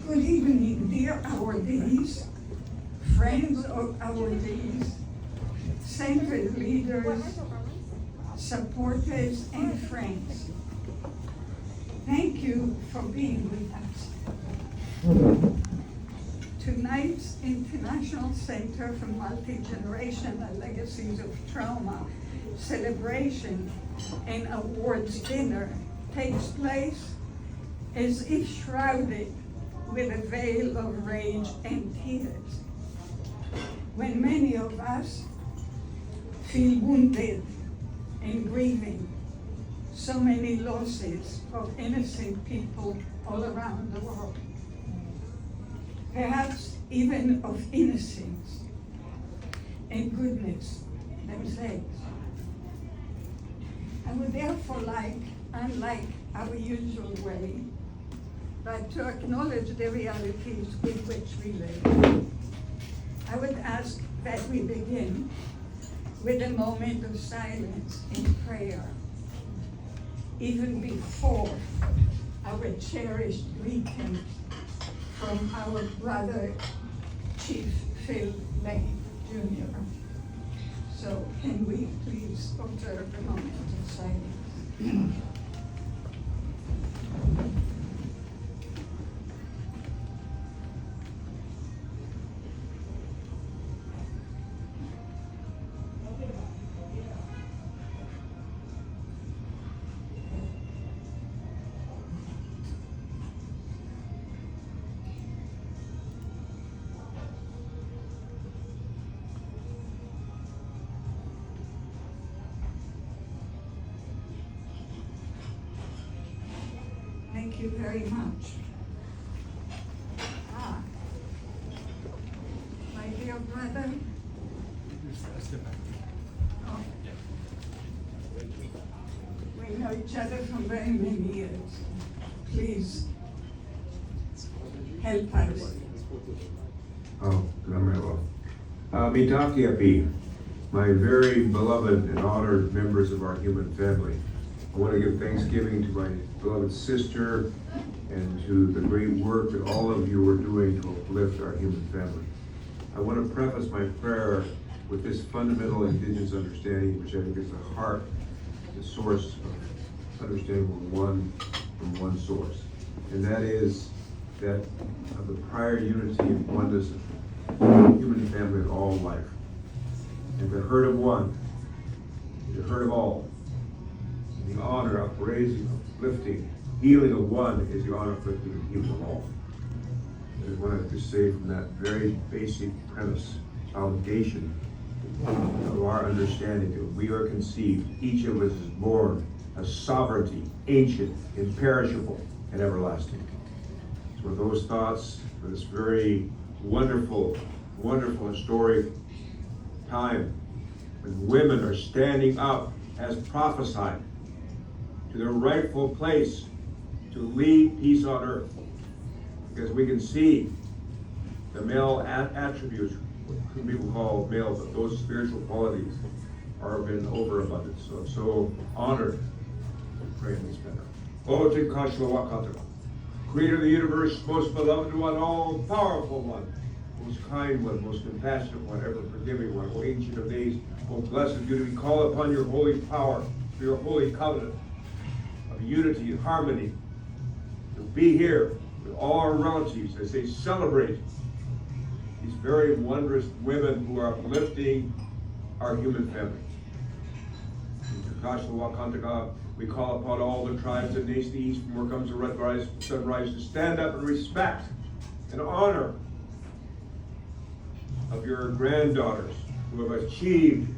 Good evening, dear awardees, friends of awardees, center leaders, supporters, and friends. Thank you for being with us. Tonight's International Center for MultiGenerational Legacies of Trauma celebration and awards dinner takes place as if shrouded with a veil of rage and tears. When many of us feel wounded and grieving so many losses of innocent people all around the world, perhaps even of innocence and goodness themselves. I would therefore like, unlike our usual way, but to acknowledge the realities with which we live, I would ask that we begin with a moment of silence and prayer, even before our cherished greeting from our brother, Chief Phil Lane, Jr. So can we please observe a moment of silence? Thank you very much. My dear brother. Oh. We know each other from very many years. Please help us. Oh, Mitaki Api, my very beloved and honored members of our human family. I want to give thanksgiving to my beloved sister and to the great work that all of you are doing to uplift our human family. I want to preface my prayer with this fundamental indigenous understanding, which I think is the heart, the source of understanding from one source. And that is that of the prior unity and oneness of the human family in all life. And the hurt of one, the hurt of all. The honor, upraising, uplifting, healing of one is the honor, uplifting, and healing of all. I wanted to say from that very basic premise, foundation of our understanding that we are conceived, each of us is born as sovereignty, ancient, imperishable, and everlasting. So with those thoughts, for this very wonderful, wonderful historic time, when women are standing up as prophesied, to their rightful place to lead peace on earth. Because we can see the male attributes, what people call male, but those spiritual qualities are in overabundance. So I'm so honored to pray in this manner. Creator of the universe, most beloved one, all powerful one, most kind one, most compassionate one, ever forgiving one, O ancient of days, O blessed beauty, we call upon your holy power, for your holy covenant of unity and harmony, to be here with all our relatives as they celebrate these very wondrous women who are uplifting our human family. We call upon all the tribes that nations the east, from where comes the sunrise, to stand up and respect and honor of your granddaughters who have achieved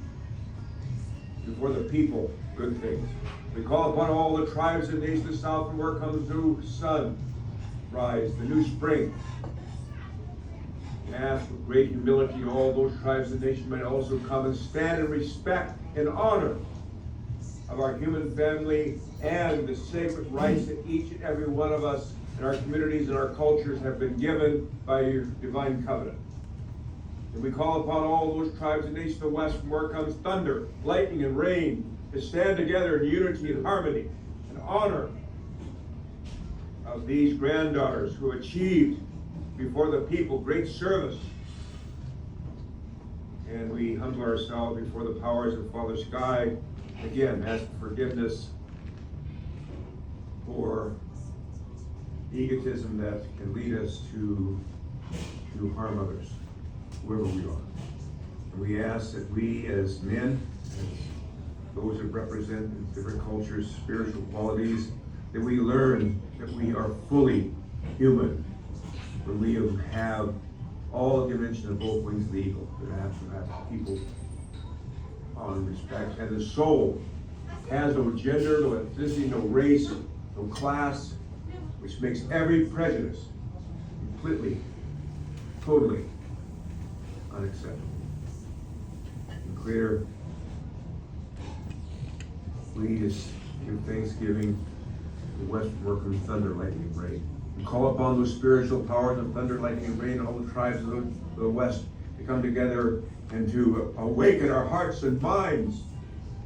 before the people good things. We call upon all the tribes and nations of the south, from where comes new sunrise, the new spring. And ask with great humility all those tribes and nations might also come and stand in respect and honor of our human family and the sacred rights that each and every one of us in our communities and our cultures have been given by your divine covenant. And we call upon all those tribes and nations of the west, from where comes thunder, lightning, and rain, to stand together in unity and harmony and honor of these granddaughters who achieved before the people, great service. And we humble ourselves before the powers of Father Sky. Again, ask forgiveness for egotism that can lead us to harm others, wherever we are. And we ask that we as men, as those that represent different cultures, spiritual qualities, that we learn that we are fully human, when we have all the dimensions of both wings of the eagle, that have to have people on respect. And the soul has no gender, no ethnicity, no race, no class, which makes every prejudice completely, totally unacceptable. And Creator, we just give thanksgiving to the western work of thunder, lightning, and rain. And call upon those spiritual powers of thunder, lightning, and rain, all the tribes of the west to come together and to awaken our hearts and minds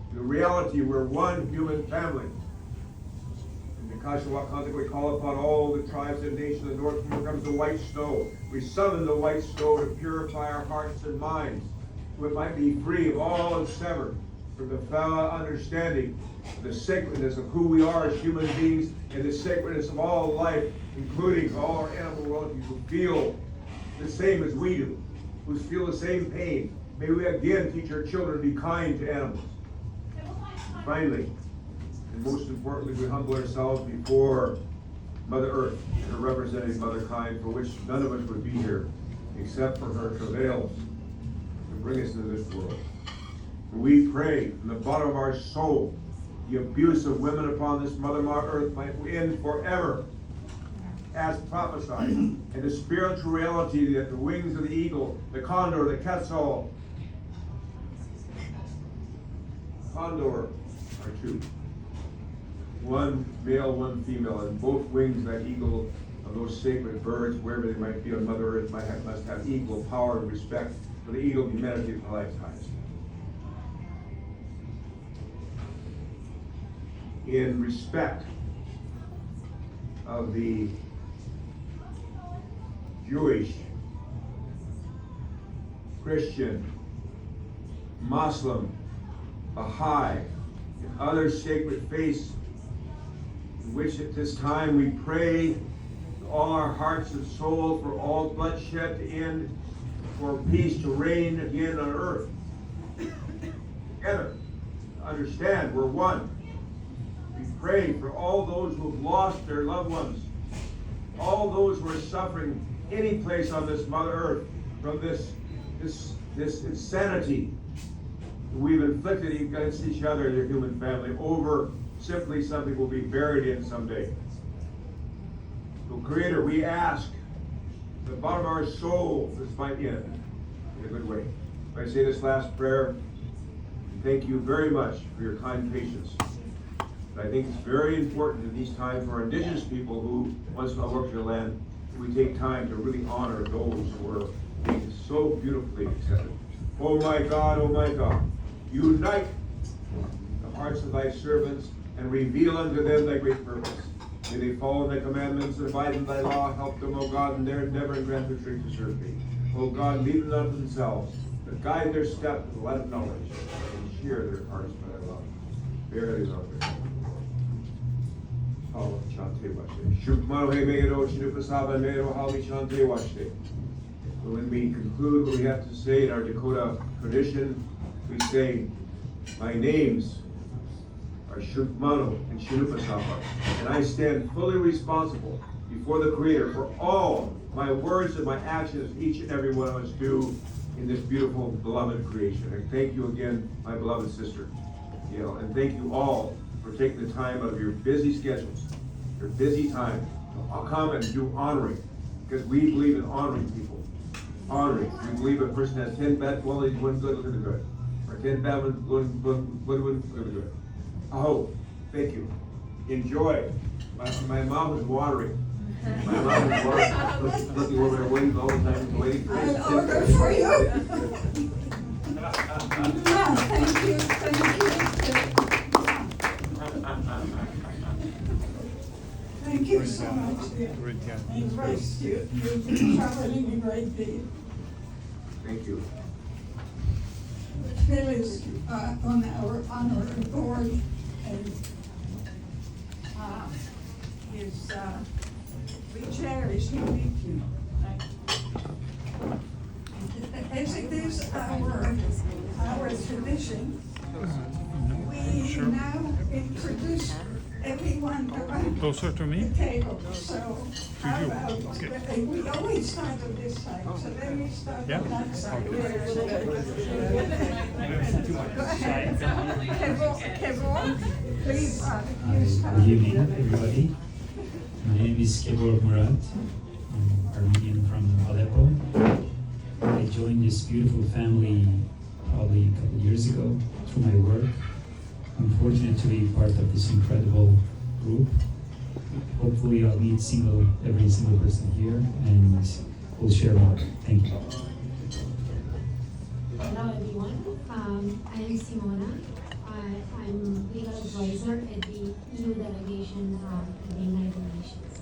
to the reality we're one human family. And the Kashawak, we call upon all the tribes and nations of the north, from where comes the white snow. We summon the white snow to purify our hearts and minds, so it might be free of all and severed from the foul understanding, the sacredness of who we are as human beings, and the sacredness of all life, including all our animal relatives who feel the same as we do, who feel the same pain. May we again teach our children to be kind to animals. Finally, and most importantly, we humble ourselves before Mother Earth and her representative Mother Kind, for which none of us would be here except for her travails to bring us into this world. We pray from the bottom of our soul, the abuse of women upon this Mother Earth might end forever, as prophesied, and the spiritual reality that the wings of the eagle, the condor, the quetzal, condor are two. One male, one female, and both wings of that eagle, of those sacred birds, wherever they might be on Mother Earth, must have equal power and respect for the eagle of humanity of lifetimes. In respect of the Jewish, Christian, Muslim, Baha'i, and other sacred faiths, in which at this time we pray with all our hearts and soul for all bloodshed to end, for peace to reign again on earth. Together, understand we're one. We pray for all those who have lost their loved ones, all those who are suffering any place on this Mother Earth from this insanity we've inflicted against each other in their human family over simply something we'll be buried in someday. So Creator, we ask the bottom of our soul this might end in a good way. I say this last prayer, thank you very much for your kind patience. I think it's very important in these times for our indigenous people who once worked in the land, we take time to really honor those who are being so beautifully accepted. Oh my God, unite the hearts of thy servants and reveal unto them thy great purpose. May they follow thy commandments and abide in thy law. Help them, O God, in their endeavor and grant their strength to serve thee. O God, lead them not to themselves, but guide their steps with the light of knowledge and cheer their hearts by thy love. Verily, Lord. When we conclude what we have to say in our Dakota tradition, we say, my names are Shukmano and Shinupasapa, and I stand fully responsible before the Creator for all my words and my actions, each and every one of us do in this beautiful, beloved creation. And thank you again, my beloved sister, Yael, and thank you all for taking the time out of your busy schedules, your busy time, to come and do honoring, because we believe in honoring people. Honoring. We believe a person has 10 bad qualities, one good, look at the good. Or 10 bad ones, one look at the good. Oh, thank you. Enjoy. My mom was watering. My mom was watering. Looking over there, waiting all the time, waiting for us. I'll order for you. Thank you, thank you. Thank you so much, dear. And rest, you've been traveling a great deal. Thank you. Phil is on our honor board, and we cherish him deeply. As it is our tradition, we now introduce everyone around Closer to me? the table. So how you. about, Okay. we always start on this side, so let me start Yeah. on that side. Go ahead. Kevon, please, you start. Good evening, everybody. My name is Kevor Murat. I'm Armenian from Aleppo. I joined this beautiful family probably a couple years ago through my work. I'm fortunate to be part of this incredible group. Hopefully I'll meet every single person here and we'll share more. Thank you. Hello everyone, I am Simona. I'm legal advisor at the EU delegation at the United Nations.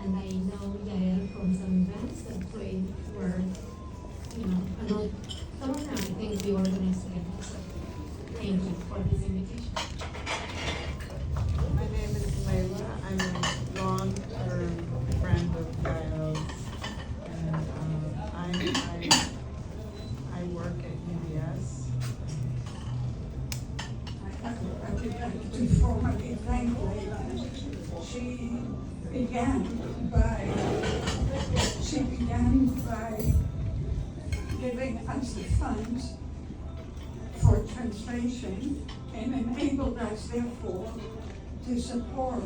And I know Yael from some events that were, I know some of them I think we organized together. So thank you for this invitation. My name is Layla. I'm a long-term friend of Yael's, and I work at UBS. I would like to formally thank Leila. She began by giving us the funds for translation and enabled us therefore to support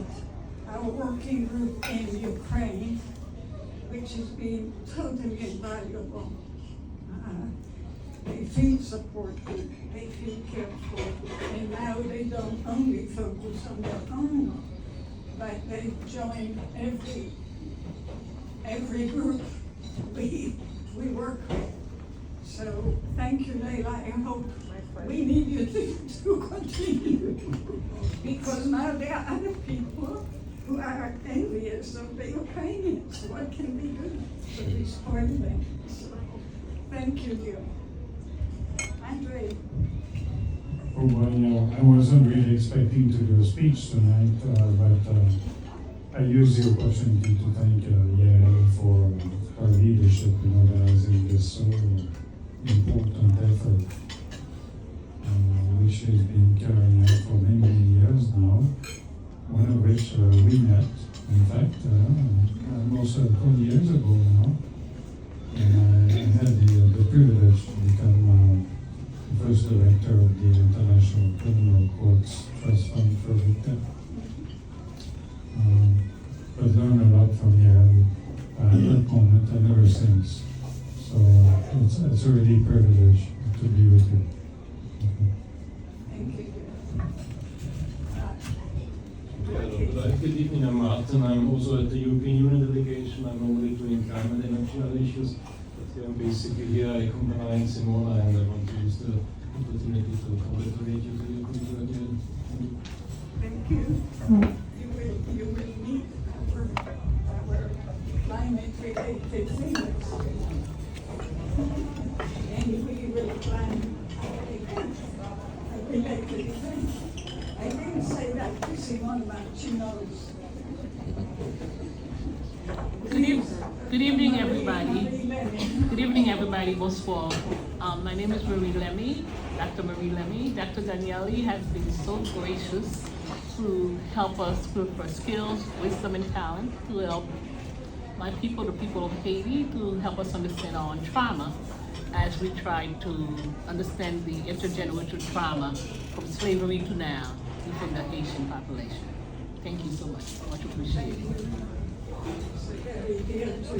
our working group in Ukraine, which has been totally invaluable. They feel supported, they feel cared for, and now they don't only focus on their own, but they join every group we work with. So thank you, Leila. I hope we need you to continue, because now there are other people who are envious of the Ukrainians. What can we do to restore them? So, thank you, dear. Andre. Oh, well, I wasn't really expecting to do a speech tonight, but I use the opportunity to thank Yael for her leadership in organizing this so important effort, which she's been carrying out for many years now, one of which we met, in fact, almost 20 years ago now. And I had the privilege to become first director of the International Criminal Courts Trust Fund for Victims. But learned a lot from Yael at that moment and ever since. So it's a really privilege to be with you. Thank you. Good evening, I'm Martin. I'm also at the European Union delegation. I'm only doing climate and energy issues. But I'm basically here, I accompany Simona, and I want to use the opportunity to congratulate you to your country again. Thank you. You will meet our climate-related things. And we will plan a related event. I didn't say that to Simone, but she knows. Good evening, everybody. Good evening, everybody. Bonsoir. My name is Marie Lemmy, Dr. Marie Lemmy. Dr. Danieli has been so gracious to help us look for skills, wisdom, and talent to help my people, the people of Haiti, to help us understand our own trauma as we try to understand the intergenerational trauma from slavery to now within the Haitian population. Thank you so much. Much appreciated. It's very dear to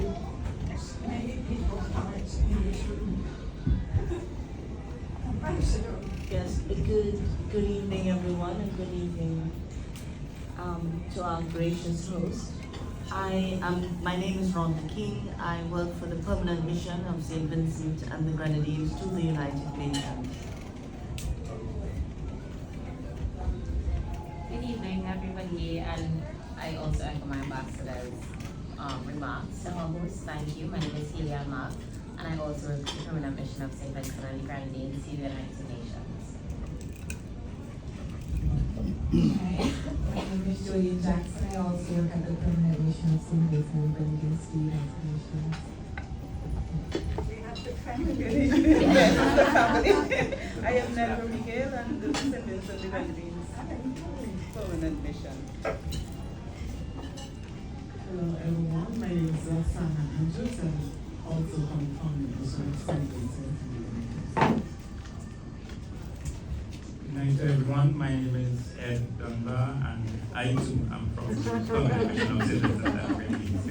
many people's hearts in this room. Ambassador. Yes, good evening, everyone, and good evening to our gracious host. My name is Rhonda King. I work for the permanent mission of St. Vincent and the Grenadines to the United Nations. Good evening, everybody, and I also echo my ambassador's remarks. So, host, thank you. My name is Yael Danieli, and I also work with the permanent mission of St. Vincent and the Grenadines, the United Nations. Hi, my name is Julian Jackson. I also work at the permanent mission of St. Vincent and the Grenadines, the United Nations. We have the family. Yes, the family. I am Nelma Miguel and the St. Vincent and the Grenadines permanent mission. Hello everyone, my name is Roxana Andrews and also come from the mission of St. Vincent and the Grenadines. Good night to everyone, my name is Ed Dunbar and I too am from the permanent mission of St. Vincent and the Grenadines.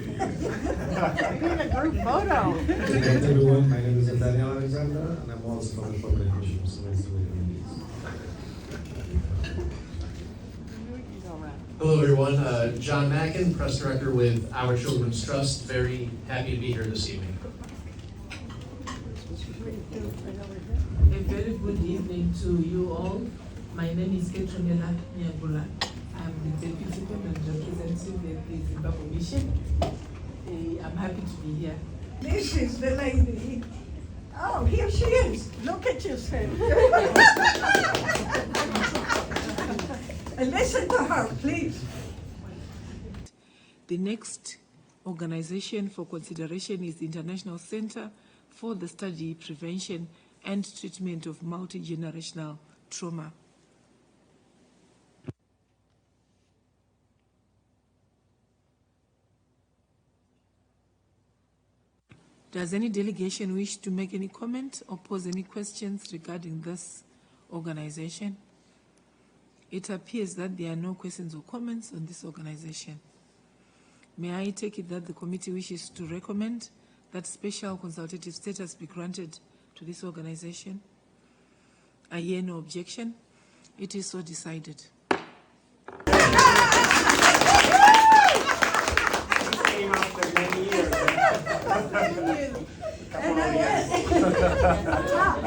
We need a group photo. Good night everyone, my name is Daniel Alexander and I'm also from the permanent mission of St. Vincent and the Grenadines. Hello everyone, John Mackin, Press Director with Our Children's Trust. Very happy to be here this evening. A very good evening to you all. My name is Ketronela Nyabula. I'm the Deputy Permanent Representative at the Zimbabwe Mission. I'm happy to be here. This is the lady. Oh, here she is. Look at yourself. Listen to her, please. The next organization for consideration is the International Center for the Study, Prevention, and Treatment of Multi-Generational Trauma. Does any delegation wish to make any comment or pose any questions regarding this organization? It appears that there are no questions or comments on this organization. May I take it that the committee wishes to recommend that special consultative status be granted to this organization? I hear no objection. It is so decided. Came after many years. And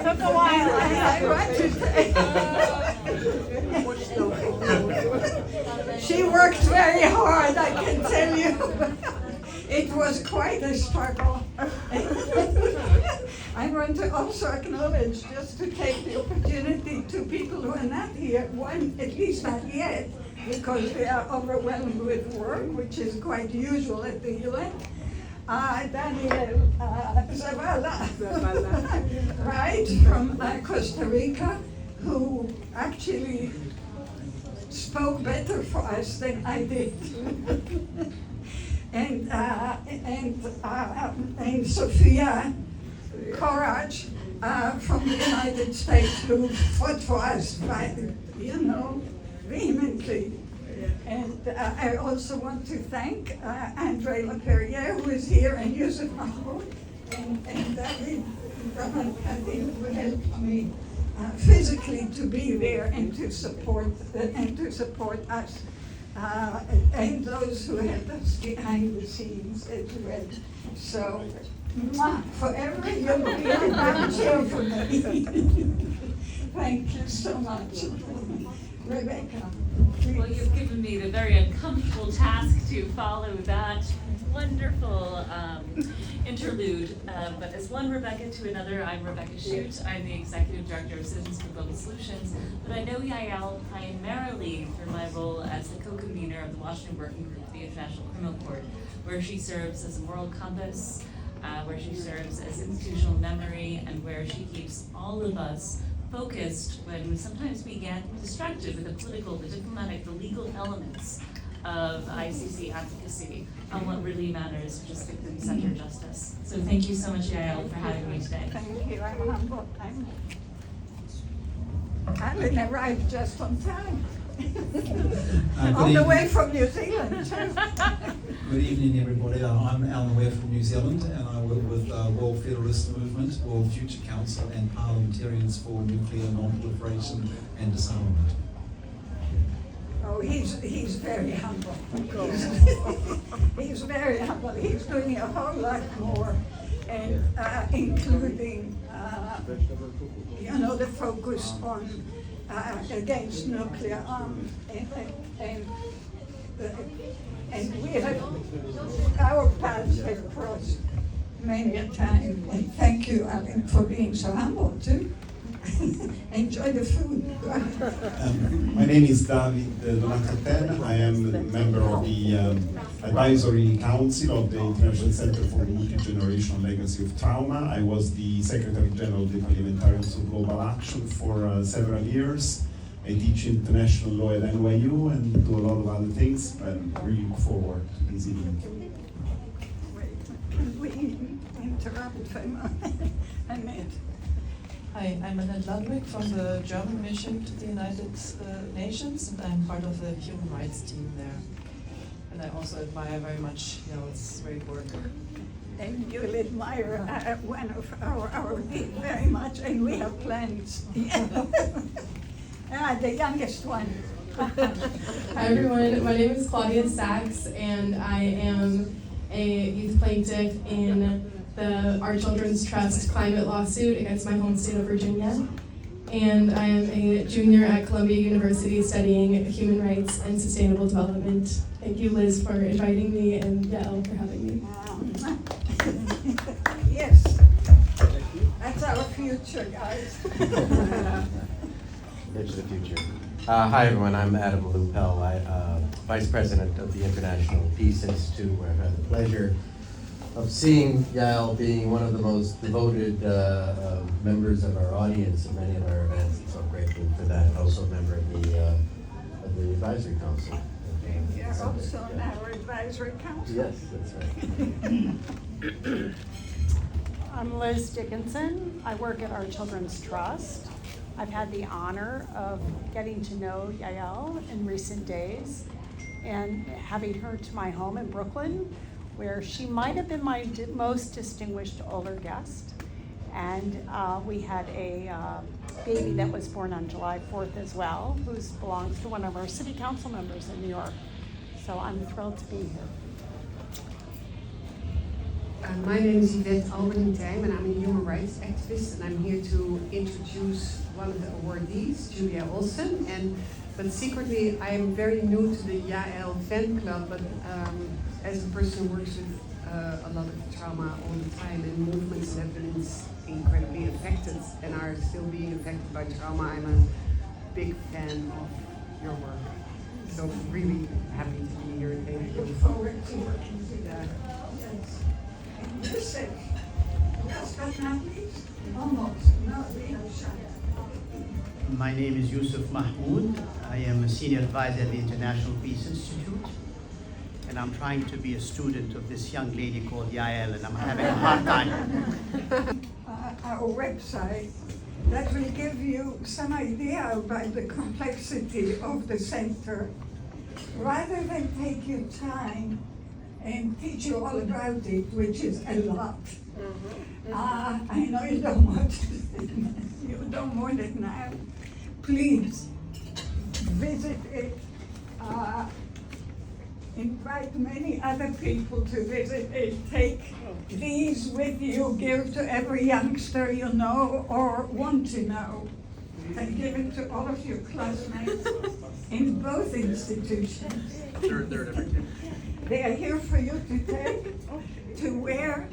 took a while. I want to say. She worked very hard, I can tell you. It was quite a struggle. I want to also acknowledge, just to take the opportunity to people who are not here, one, at least not yet, because they are overwhelmed with work, which is quite usual at the UN. Daniel Zavala, right, from Costa Rica, who actually spoke better for us than I did. and Sophia Courage from the United States, who fought for us vehemently. And I also want to thank Andre LaPerriere, who is here, and Yusuf Mahmoud, and David Rahman-Kadim, who helped me physically to be there and to support us, and those who helped us behind the scenes as well. So, forever you'll be a volunteer for me. Thank you so much. Rebecca. Well, you've given me the very uncomfortable task to follow that wonderful interlude. But as one Rebecca to another, I'm Rebecca Shute. I'm the Executive Director of Citizens for Global Solutions. But I know Yael primarily through my role as the co-convener of the Washington Working Group of the International Criminal Court, where she serves as a moral compass, where she serves as institutional memory, and where she keeps all of us focused when sometimes we get distracted with the political, the diplomatic, the legal elements of ICC advocacy on what really matters, which is victim-centered justice. So thank you so much, Yael, for having me today. Thank you. I'm humbled. Alan arrived just on time. On the way from New Zealand, too. Good evening, everybody. I'm Alan Ware from New Zealand, and I work with World Federalist Movement, World Future Council, and Parliamentarians for Nuclear Non-Proliferation and Disarmament. Oh, he's very humble. He's very humble. He's doing a whole lot more, and including, the focus on against nuclear arms. And And we have, our paths have crossed many a time. And thank you, Alan, for being so humble too. Enjoy the food. My name is David Donacatena. I am a member of the Advisory Council of the International Center for MultiGenerational Legacy of Trauma. I was the Secretary General of the Parliamentarians of Global Action for several years. I teach international law at NYU and do a lot of other things, but I really look forward to this evening. We interrupt him. Annette. Hi, I'm Annette Ludwig from the German mission to the United Nations, and I'm part of the human rights team there. And I also admire very much Yael's great work. And you'll admire one of our team very much, and we have plans. The youngest one. Hi everyone, my name is Claudia Sachs, and I am a youth plaintiff in Our Children's Trust climate lawsuit against my home state of Virginia. And I am a junior at Columbia University studying human rights and sustainable development. Thank you, Liz, for inviting me, and Yael for having me. Yes, that's our future, guys. Into the future. Hi everyone, I'm Adam Lupel, Vice President of the International Peace Institute, where I've had the pleasure of seeing Yael being one of the most devoted members of our audience at many of our events. So I'm grateful for that. Also a member of the Advisory Council. You're also on our Advisory Council. Yes, that's right. I'm Liz Dickinson. I work at Our Children's Trust. I've had the honor of getting to know Yael in recent days and having her to my home in Brooklyn, where she might have been my most distinguished older guest. And we had a baby that was born on July 4th as well, who belongs to one of our city council members in New York. So I'm thrilled to be here. My name is Yvette Albert-Tijm, and I'm a human rights activist, and I'm here to introduce one of the awardees, Julia Olsen. But secretly, I am very new to the Yael fan club, but as a person who works with a lot of trauma all the time and movements that have been incredibly affected and are still being affected by trauma, I'm a big fan of your work. So really happy to be here. Thank you. Look forward to working together. Yes. Yusuf, last but not least, almost, no, we have shot. My name is Yusuf Mahmoud. I am a senior advisor at the International Peace Institute, and I'm trying to be a student of this young lady called Yael, and I'm having a hard time. Our website that will give you some idea about the complexity of the center. Rather than take your time and teach you all about it, which is a lot. I know you don't want it. You don't want it now. Please visit it. Invite many other people to visit it. Take these with you. Give to every youngster you know or want to know. And give it to all of your classmates in both institutions. They are here for you to take, to wear,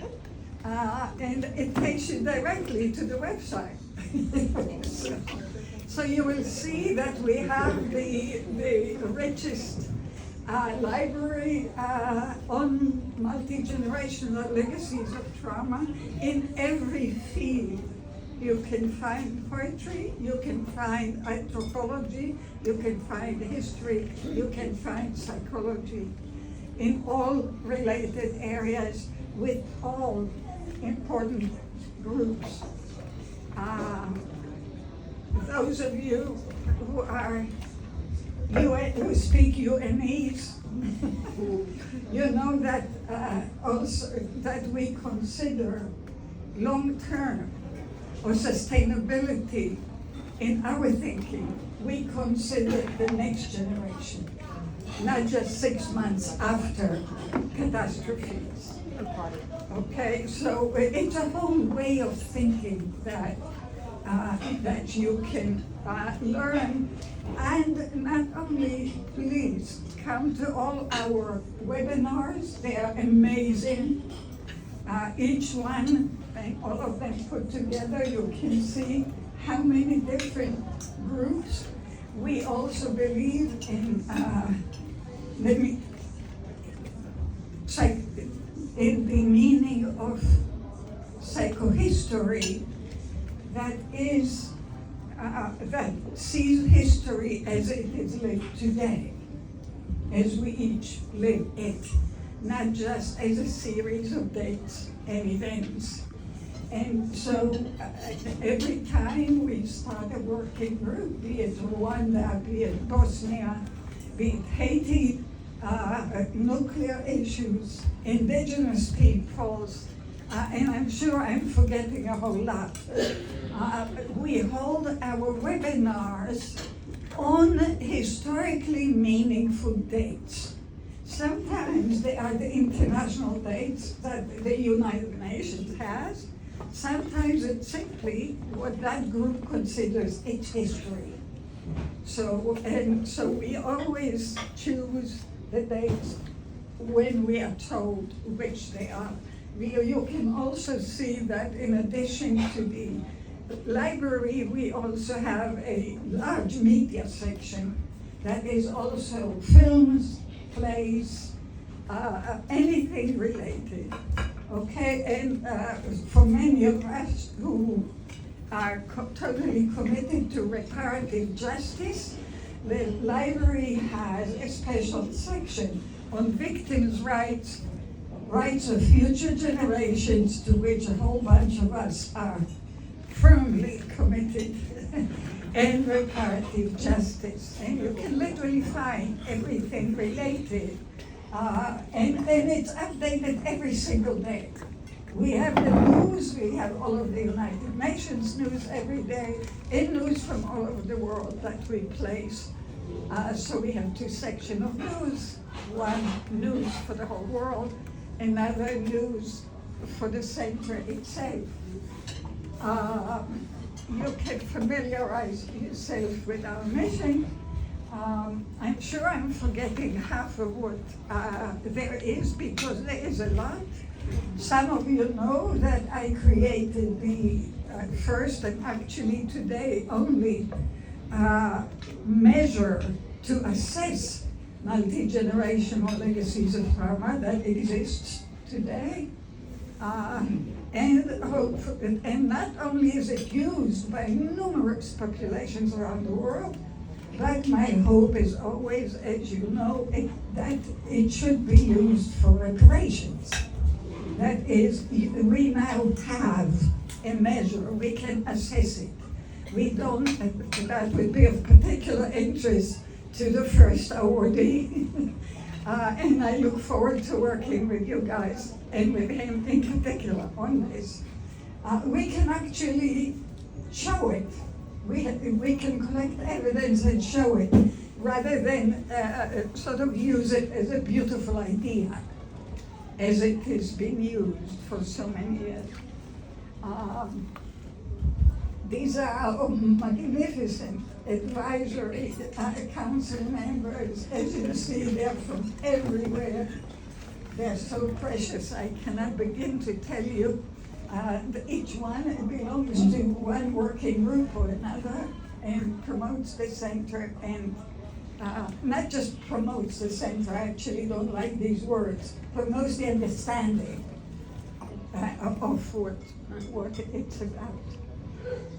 and it takes you directly to the website. So you will see that we have the richest library on multi-generational legacies of trauma in every field. You can find poetry, you can find anthropology, you can find history, you can find psychology in all related areas with all important groups. Those of you who are who speak UNEs, you know that also that we consider long-term or sustainability in our thinking. We consider the next generation, not just 6 months after catastrophes. Okay, so it's a whole way of thinking that that you can learn. And not only, please come to all our webinars, they are amazing. Each one, and all of them put together, you can see how many different groups. We also believe in in the meaning of psychohistory, that is, that sees history as it is lived today, as we each live it, not just as a series of dates and events. And so every time we start a working group, be it Rwanda, be it Bosnia, be it Haiti, nuclear issues, indigenous peoples, and I'm sure I'm forgetting a whole lot. We hold our webinars on historically meaningful dates. Sometimes they are the international dates that the United Nations has. Sometimes it's simply what that group considers its history. So we always choose the dates when we are told which they are. You can also see that in addition to the library, we also have a large media section that is also films, plays, anything related. Okay, and for many of us who are totally committed to reparative justice, the library has a special section on victims' rights, rights of future generations, to which a whole bunch of us are firmly committed, and reparative justice. And you can literally find everything related. And it's updated every single day. We have the news, we have all of the United Nations news every day, and news from all over the world that we place. So we have two sections of news, one news for the whole world, another news for the center itself. You can familiarize yourself with our mission. I'm sure I'm forgetting half of what there is, because there is a lot. Some of you know that I created the first and actually today only measure to assess multi-generational legacies of trauma that exists today. And not only is it used by numerous populations around the world, but my hope is always, as you know, that it should be used for reparations. That is, we now have a measure, we can assess it. We don't, that would be of particular interest to the first awardee. And I look forward to working with you guys and with him in particular on this. We can actually show it. We can collect evidence and show it, rather than sort of use it as a beautiful idea, as it has been used for so many years. These are our magnificent advisory council members. As you see, they're from everywhere. They're so precious, I cannot begin to tell you. Each one belongs to one working group or another and promotes the center, and not just promotes the center, I actually don't like these words, promotes the understanding of what it's about.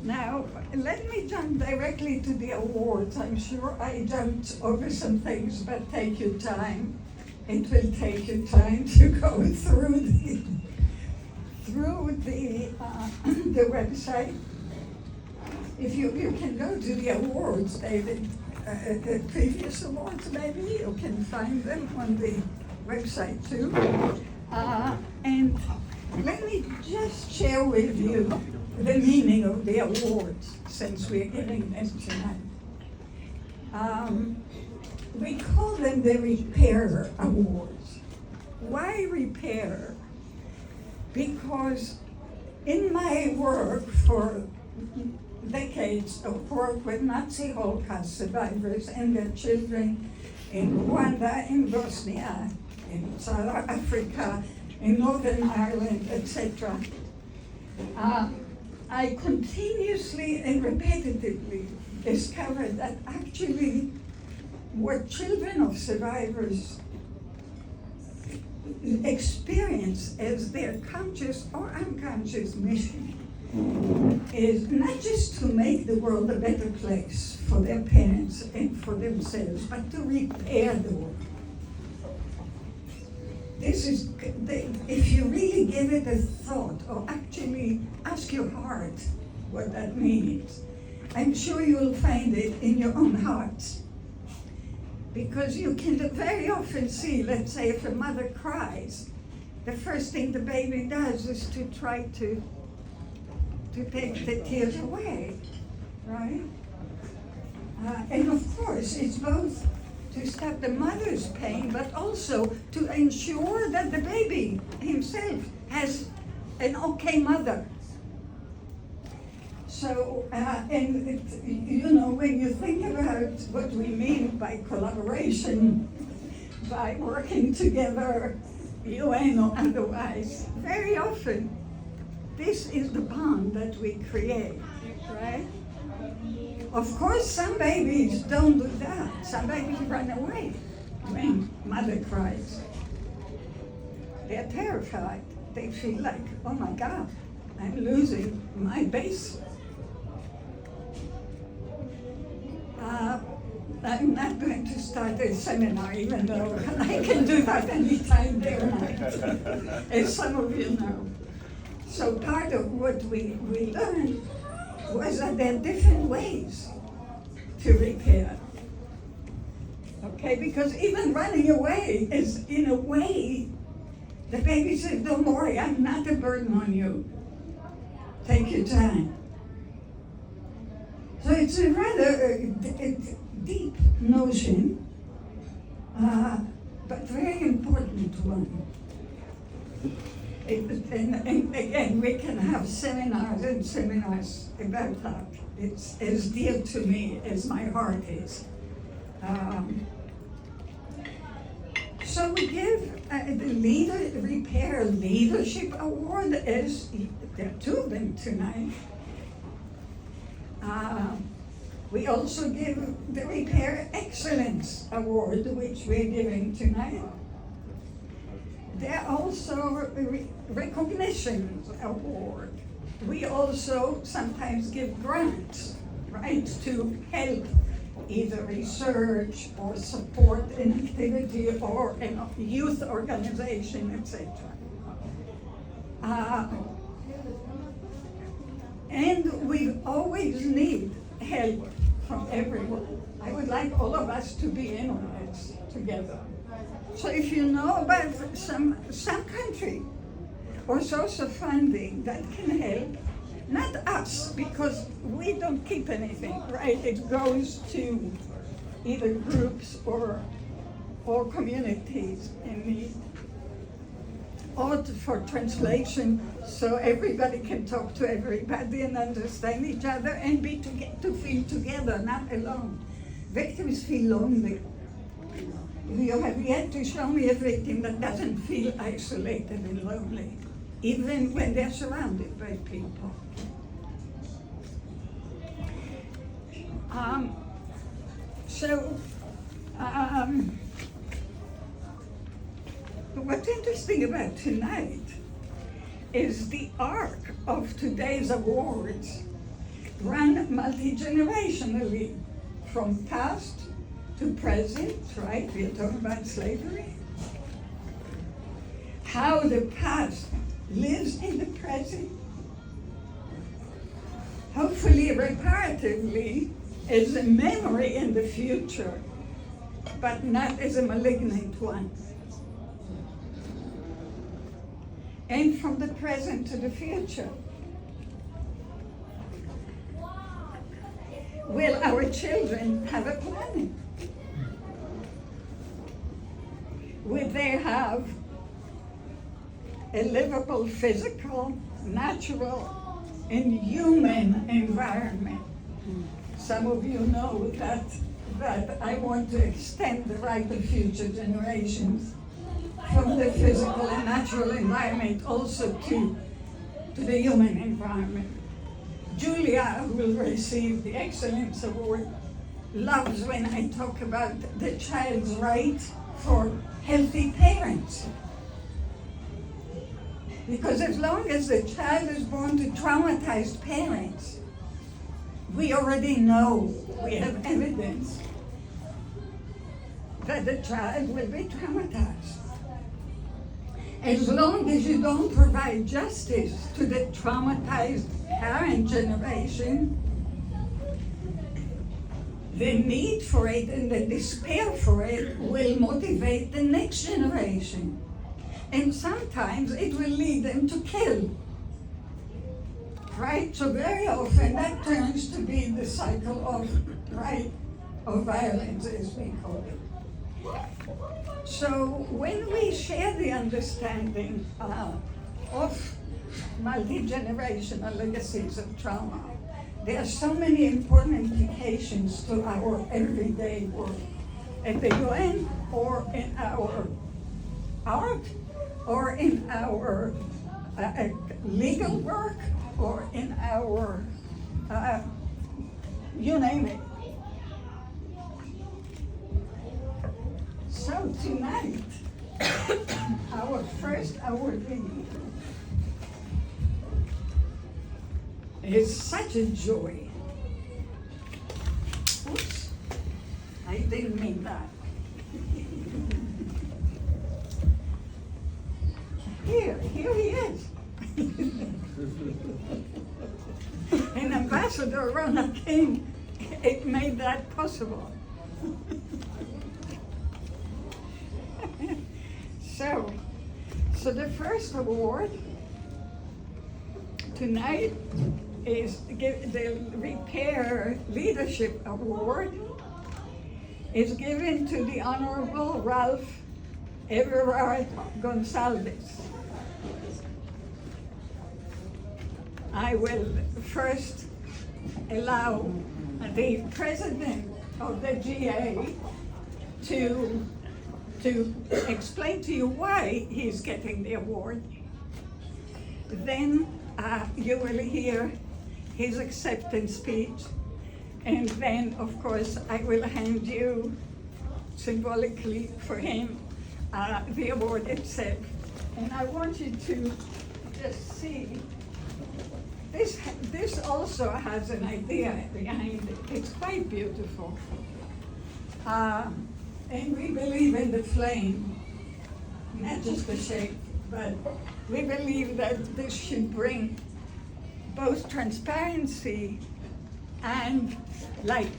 Now, let me jump directly to the awards. I'm sure I jumped over some things, but take your time. It will take you time to go through the website. If you can go to the awards, David, the previous awards maybe, you can find them on the website too. And let me just share with you the meaning of the awards, since we're giving them tonight. We call them the Repair Awards. Why repair? Because in my work for decades of work with Nazi Holocaust survivors and their children in Rwanda, in Bosnia, in South Africa, in Northern Ireland, etc. I continuously and repetitively discovered that actually what children of survivors experience as their conscious or unconscious mission is not just to make the world a better place for their parents and for themselves, but to repair the world. This is, if you really give it a thought, or actually ask your heart what that means, I'm sure you'll find it in your own hearts. Because you can very often see, let's say if a mother cries, the first thing the baby does is to try to take the tears away, right? And of course, it's both to stop the mother's pain, but also to ensure that the baby himself has an okay mother. So, you know, when you think about what we mean by collaboration, by working together, UN or otherwise, very often, this is the bond that we create, right? Of course, some babies don't do that. Some babies run away when mother cries. They're terrified. They feel like, oh my God, I'm losing my base. I'm not going to start a seminar, even though I can do that anytime, day or night, as some of you know. So part of what we learned was that there are different ways to repair. Okay, because even running away is, in a way, the baby says, don't worry, I'm not a burden on you. Take your time. So it's a rather deep notion, but very important one. And again, we can have seminars and seminars about that. It's as dear to me as my heart is. So we give the Repair Leadership Award, as there are two of them tonight. We also give the Repair Excellence Award, which we're giving tonight. There are also recognition award. We also sometimes give grants, right, to help either research or support an activity or a youth organization, etc. And we always need help from everyone. I would like all of us to be in on this together. So if you know about some country or source of funding that can help, not us, because we don't keep anything, right? It goes to either groups or communities in need, or for translation, so everybody can talk to everybody and understand each other and to feel together, not alone. Victims feel lonely. You have yet to show me a victim that doesn't feel isolated and lonely, even when they're surrounded by people. What's interesting about tonight is the arc of today's awards run multi-generationally, from past to present, right? We're talking about slavery. How the past lives in the present. Hopefully, reparatively, as a memory in the future, but not as a malignant one. And from the present to the future. Will our children have a planet? Will they have a livable, physical, natural in human environment. Some of you know that I want to extend the right of future generations from the physical and natural environment also to the human environment. Julia, who will receive the Excellence Award, loves when I talk about the child's right for healthy parents. Because as long as the child is born to traumatized parents, we already know, we have evidence that the child will be traumatized. As long as you don't provide justice to the traumatized parent generation, the need for it and the despair for it will motivate the next generation. And sometimes it will lead them to kill. Right? So very often that turns to be the cycle of, right, of violence, as we call it. So when we share the understanding of multi-generational legacies of trauma, there are so many important implications to our everyday work at the UN or in our art or in our legal work or in our, you name it. So tonight, our first awardee is such a joy. Oops, I didn't mean that. Here he is. And Ambassador Rona King, it made that possible. So the first award tonight is the Repair Leadership Award is given to the Honourable Ralph Everard Gonsalves. I will first allow the president of the GA to explain to you why he's getting the award. Then you will hear his acceptance speech. And then, of course, I will hand you, symbolically for him, the award itself. And I want you to just see, this also has an idea behind it. It's quite beautiful. And we believe in the flame, not just the shape, but we believe that this should bring both transparency and light.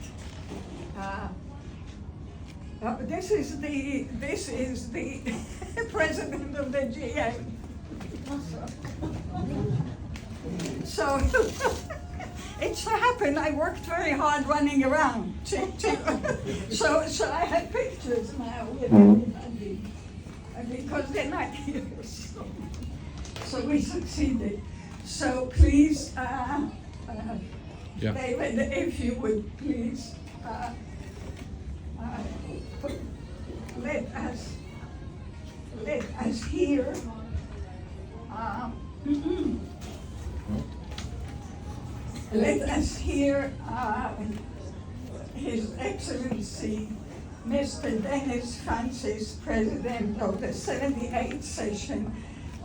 This is the president of the GA. So it so happened I worked very hard running around. So I have pictures now with everybody because they're not here. So we succeeded. So please, David, if you would please let us hear. Let us hear His Excellency, Mr. Dennis Francis, President of the 78th session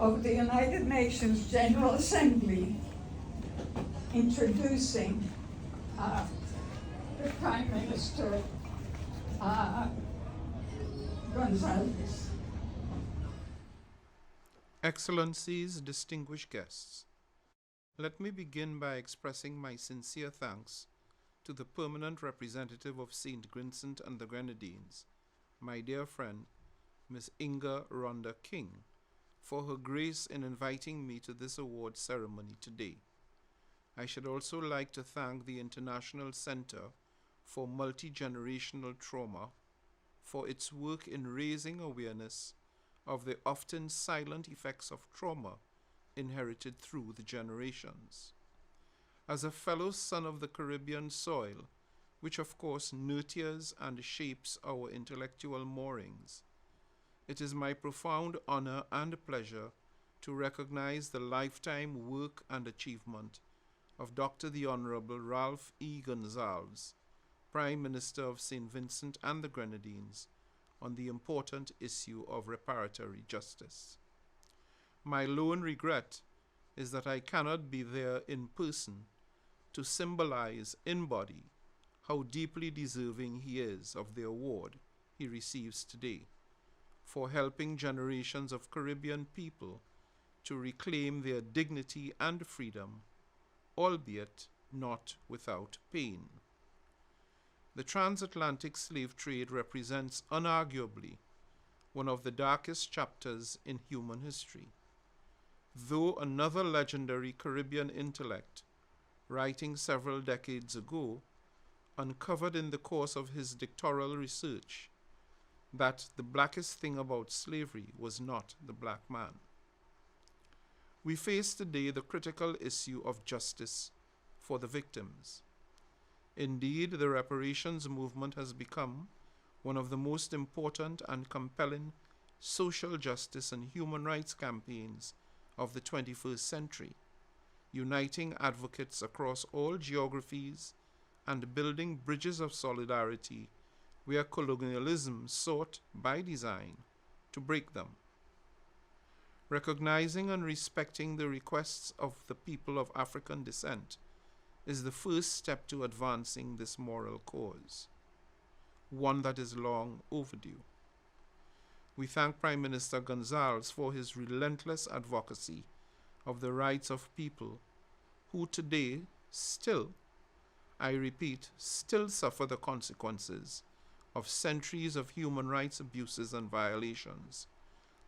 of the United Nations General Assembly, introducing the Prime Minister, Gonsalves. Excellencies, distinguished guests, let me begin by expressing my sincere thanks to the permanent representative of St. Vincent and the Grenadines, my dear friend, Ms. Inga Rhonda King, for her grace in inviting me to this award ceremony today. I should also like to thank the International Center for Multi-Generational Trauma for its work in raising awareness of the often silent effects of trauma inherited through the generations. As a fellow son of the Caribbean soil, which of course nurtures and shapes our intellectual moorings, it is my profound honor and pleasure to recognize the lifetime work and achievement of Dr. the Honourable Ralph E. Gonsalves, Prime Minister of St. Vincent and the Grenadines, on the important issue of reparatory justice. My lone regret is that I cannot be there in person to symbolize in body how deeply deserving he is of the award he receives today for helping generations of Caribbean people to reclaim their dignity and freedom, albeit not without pain. The transatlantic slave trade represents unarguably one of the darkest chapters in human history. Though another legendary Caribbean intellect, writing several decades ago, uncovered in the course of his doctoral research that the blackest thing about slavery was not the black man. We face today the critical issue of justice for the victims. Indeed, the reparations movement has become one of the most important and compelling social justice and human rights campaigns of the 21st century, uniting advocates across all geographies and building bridges of solidarity where colonialism sought by design to break them. Recognizing and respecting the requests of the people of African descent is the first step to advancing this moral cause, one that is long overdue. We thank Prime Minister Gonsalves for his relentless advocacy of the rights of people who today still, I repeat, still suffer the consequences of centuries of human rights abuses and violations,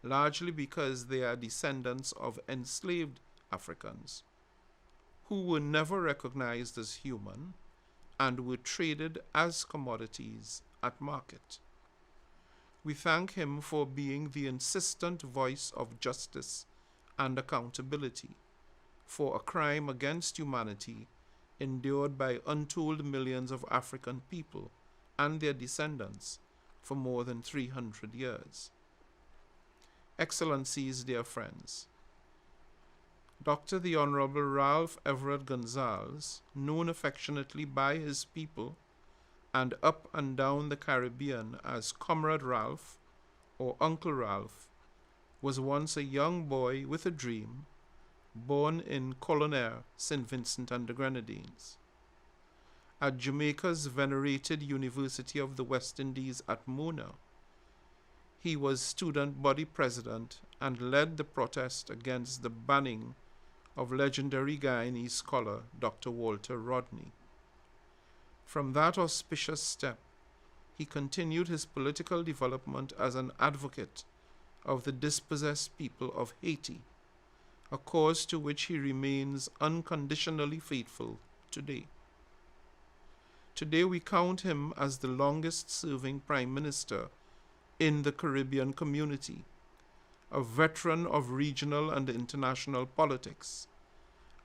largely because they are descendants of enslaved Africans who were never recognized as human and were traded as commodities at market. We thank him for being the insistent voice of justice and accountability for a crime against humanity endured by untold millions of African people and their descendants for more than 300 years. Excellencies, dear friends, Dr. the Honourable Ralph Everard Gonsalves, known affectionately by his people and up and down the Caribbean as Comrade Ralph or Uncle Ralph, was once a young boy with a dream, born in Colonel St. Vincent and the Grenadines. At Jamaica's venerated University of the West Indies at Mona, he was student body president and led the protest against the banning of legendary Guyanese scholar Dr. Walter Rodney. From that auspicious step, he continued his political development as an advocate of the dispossessed people of Haiti, a cause to which he remains unconditionally faithful today. Today we count him as the longest-serving Prime Minister in the Caribbean community, a veteran of regional and international politics,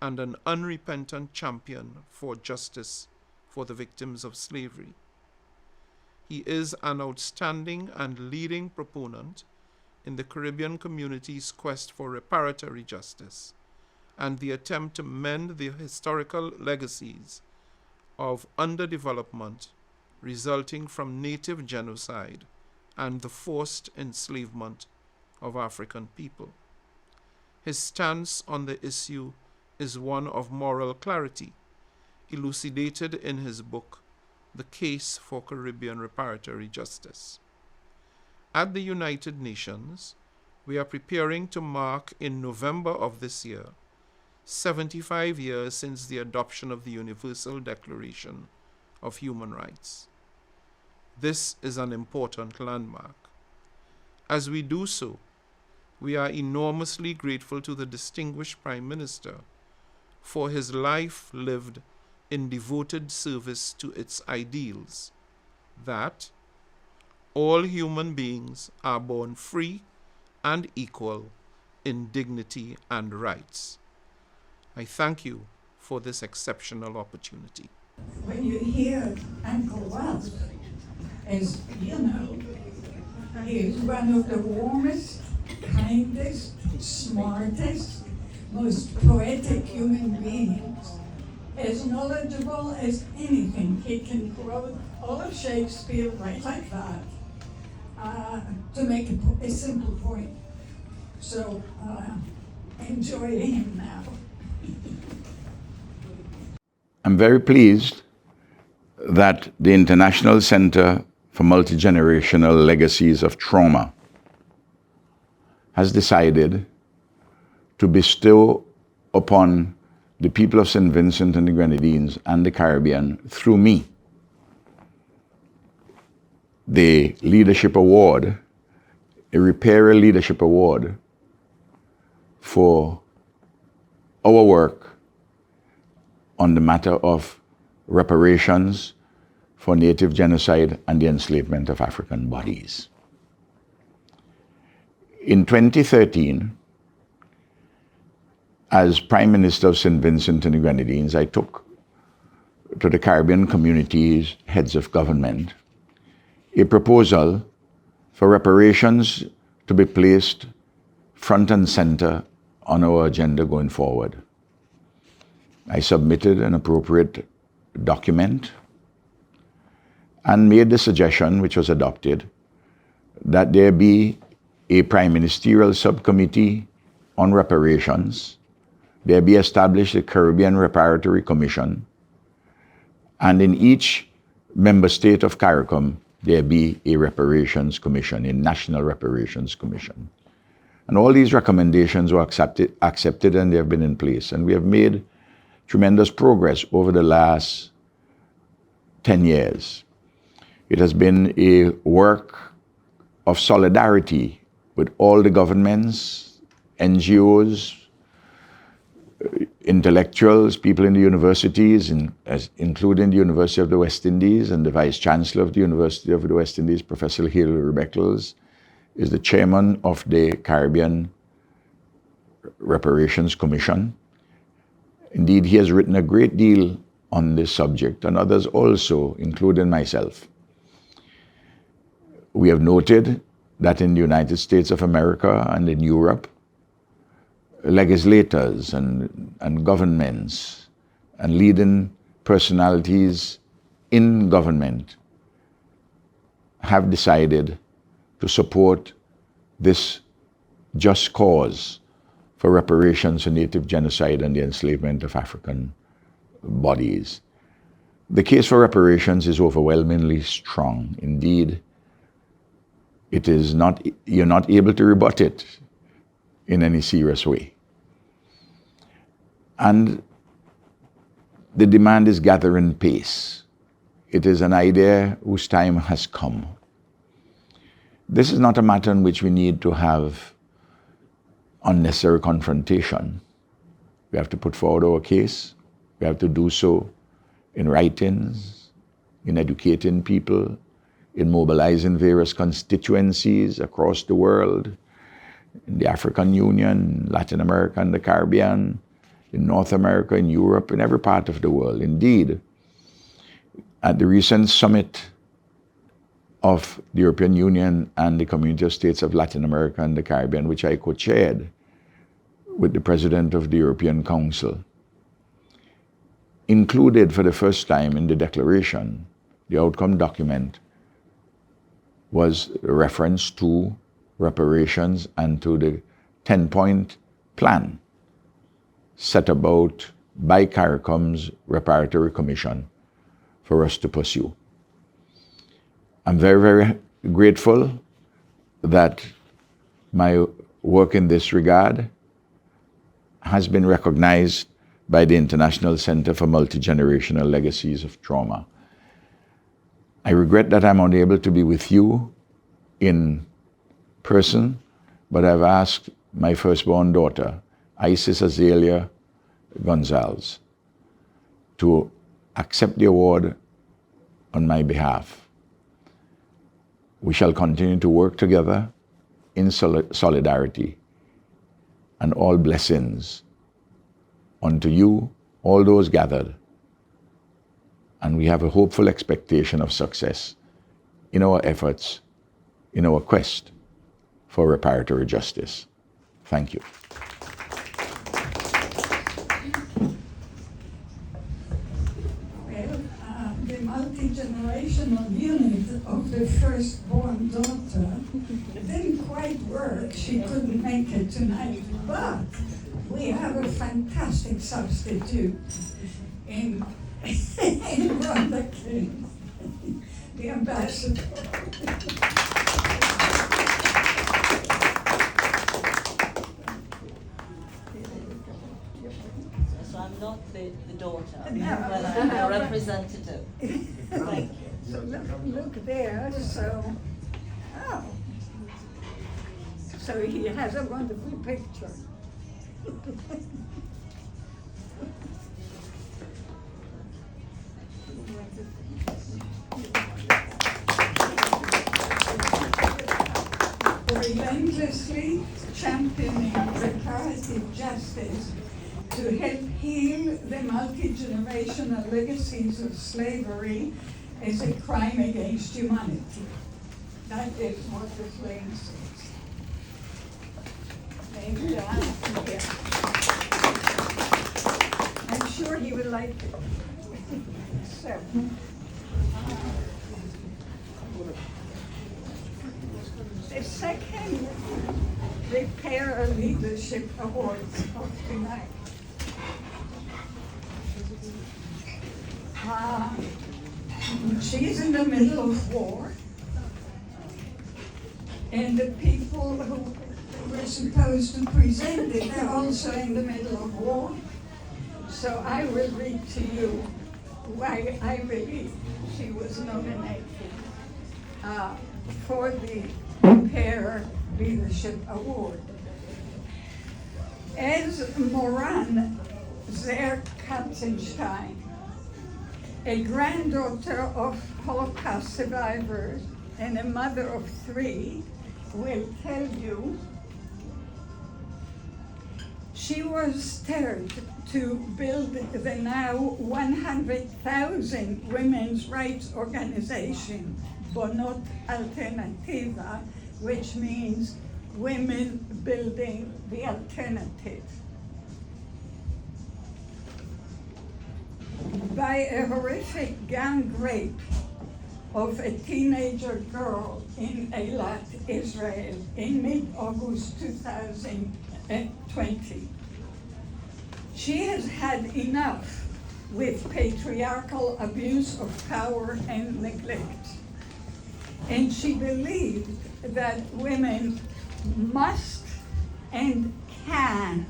and an unrepentant champion for justice for the victims of slavery. He is an outstanding and leading proponent in the Caribbean community's quest for reparatory justice and the attempt to mend the historical legacies of underdevelopment resulting from native genocide and the forced enslavement of African people. His stance on the issue is one of moral clarity, elucidated in his book, The Case for Caribbean Reparatory Justice. At the United Nations, we are preparing to mark in November of this year 75 years since the adoption of the Universal Declaration of Human Rights. This is an important landmark. As we do so, we are enormously grateful to the distinguished Prime Minister for his life lived in devoted service to its ideals, that all human beings are born free and equal in dignity and rights. I thank you for this exceptional opportunity. When you hear Uncle Ralph, as you know, he is one of the warmest, kindest, smartest, most poetic human beings. As knowledgeable as anything. He can quote all of Shakespeare right like that to make a simple point. So enjoy him now. I'm very pleased that the International Center for MultiGenerational Legacies of Trauma has decided to bestow upon the people of St. Vincent and the Grenadines and the Caribbean, through me, the Leadership Award, a Repair Leadership Award for our work on the matter of reparations for native genocide and the enslavement of African bodies. In 2013, as Prime Minister of St. Vincent and the Grenadines, I took to the Caribbean communities, heads of government, a proposal for reparations to be placed front and center on our agenda going forward. I submitted an appropriate document and made the suggestion, which was adopted, that there be a Prime Ministerial Subcommittee on reparations. There be established a Caribbean Reparatory Commission, and in each member state of CARICOM, there be a Reparations Commission, a National Reparations Commission. And all these recommendations were accepted and they have been in place. And we have made tremendous progress over the last 10 years. It has been a work of solidarity with all the governments, NGOs, intellectuals, people in the universities, including the University of the West Indies, and the Vice Chancellor of the University of the West Indies, Professor Hilary Beckles, is the chairman of the Caribbean Reparations Commission. Indeed, he has written a great deal on this subject, and others also, including myself. We have noted that in the United States of America and in Europe, legislators and governments and leading personalities in government have decided to support this just cause for reparations for native genocide and the enslavement of African bodies. The case for reparations is overwhelmingly strong. Indeed, it is not, you're not able to rebut it in any serious way. And the demand is gathering pace. It is an idea whose time has come. This is not a matter in which we need to have unnecessary confrontation. We have to put forward our case. We have to do so in writings, in educating people, in mobilizing various constituencies across the world, in the African Union, Latin America and the Caribbean, in North America, in Europe, in every part of the world. Indeed, at the recent summit of the European Union and the Community of States of Latin America and the Caribbean, which I co-chaired with the President of the European Council, included for the first time in the declaration, the outcome document, was a reference to reparations and to the 10-point plan set about by CARICOM's Reparatory Commission for us to pursue. I'm very, very grateful that my work in this regard has been recognized by the International Center for MultiGenerational Legacies of Trauma. I regret that I'm unable to be with you in person, but I've asked my firstborn daughter, Isis Azalea Gonsalves, to accept the award on my behalf. We shall continue to work together in solidarity, and all blessings unto you all those gathered, and we have a hopeful expectation of success in our efforts, in our quest for reparatory justice. Thank you. Well, the multi-generational unit of the firstborn daughter didn't quite work. She couldn't make it tonight, but we have a fantastic substitute in Rhonda King, the ambassador. So I'm not the daughter, No. but I'm a representative. Thank you. So look there, so, oh. So he has a wonderful picture. Relentlessly championing reparative justice to help heal the multi-generational legacies of slavery is a crime against humanity. That is what the flame says. And yeah. I'm sure he would like it. So, the second Repair Leadership Award of tonight. She's in the middle of war, and the people who were supposed to present it are also in the middle of war. So I will read to you why I believe she was nominated for the Repair Leadership Award. As Moran Zer-Katzenstein, a granddaughter of Holocaust survivors and a mother of 3, will tell you, she was stirred to build the now 100,000 women's rights organization, Bonot Alternativa, which means women building the alternative. By a horrific gang rape of a teenager girl in Eilat, Israel, in mid-August 2020. She has had enough with patriarchal abuse of power and neglect. And she believed that women must and can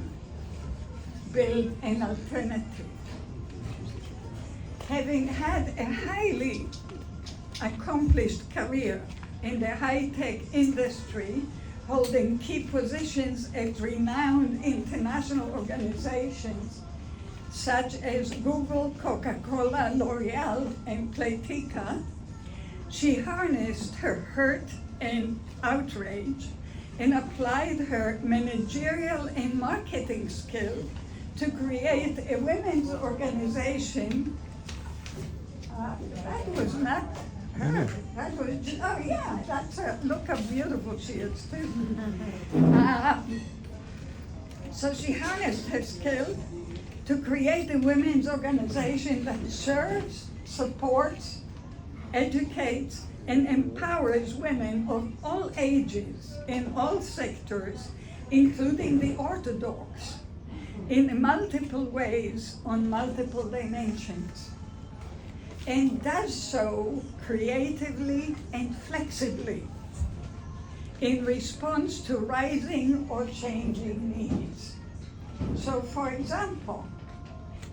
build an alternative. Having had a highly accomplished career in the high-tech industry, holding key positions at renowned international organizations such as Google, Coca-Cola, L'Oreal, and Playtika, she harnessed her hurt and outrage and applied her managerial and marketing skill to create a women's organization. That was not her. That was, oh yeah, that's her. Look how beautiful she is too. So she harnessed her skill to create a women's organization that serves, supports, educates, and empowers women of all ages in all sectors, including the Orthodox, in multiple ways on multiple dimensions, and does so creatively and flexibly in response to rising or changing needs. So, for example,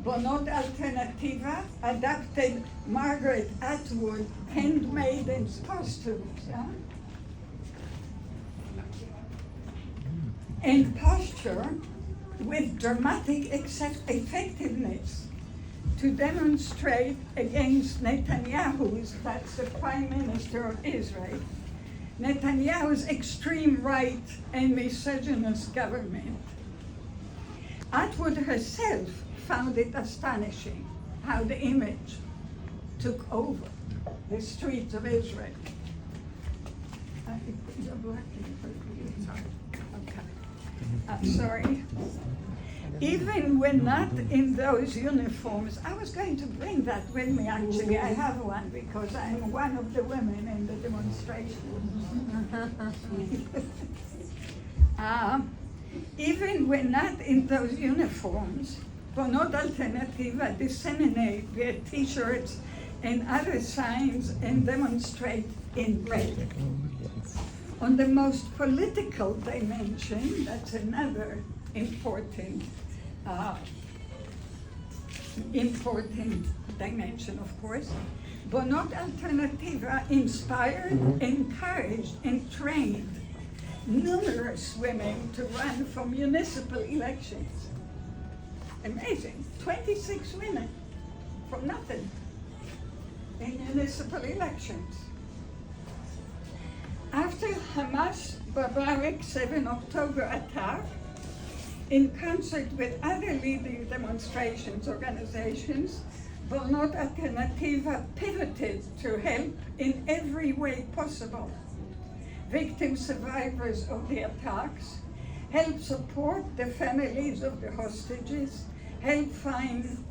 Bonot Alternativa adapted Margaret Atwood Handmaiden's costumes, and posture with dramatic effectiveness to demonstrate against Netanyahu's, that's the Prime Minister of Israel, Netanyahu's extreme right and misogynist government. Atwood herself found it astonishing how the image took over the streets of Israel. You're working for you. Okay. I'm sorry. Even when not in those uniforms, I was going to bring that with me actually. I have one because I'm one of the women in the demonstration. Even when not in those uniforms, Bonot Alternativa disseminate their t-shirts and other signs and demonstrate in red. On the most political dimension, that's another important dimension, of course. Bonot Alternativa inspired, encouraged, and trained numerous women to run for municipal elections. Amazing, 26 women from nothing in municipal elections. After Hamas' barbaric 7 October attack, in concert with other leading demonstrations organizations, Bonot Alternativa pivoted to help in every way possible victim survivors of the attacks, help support the families of the hostages, help find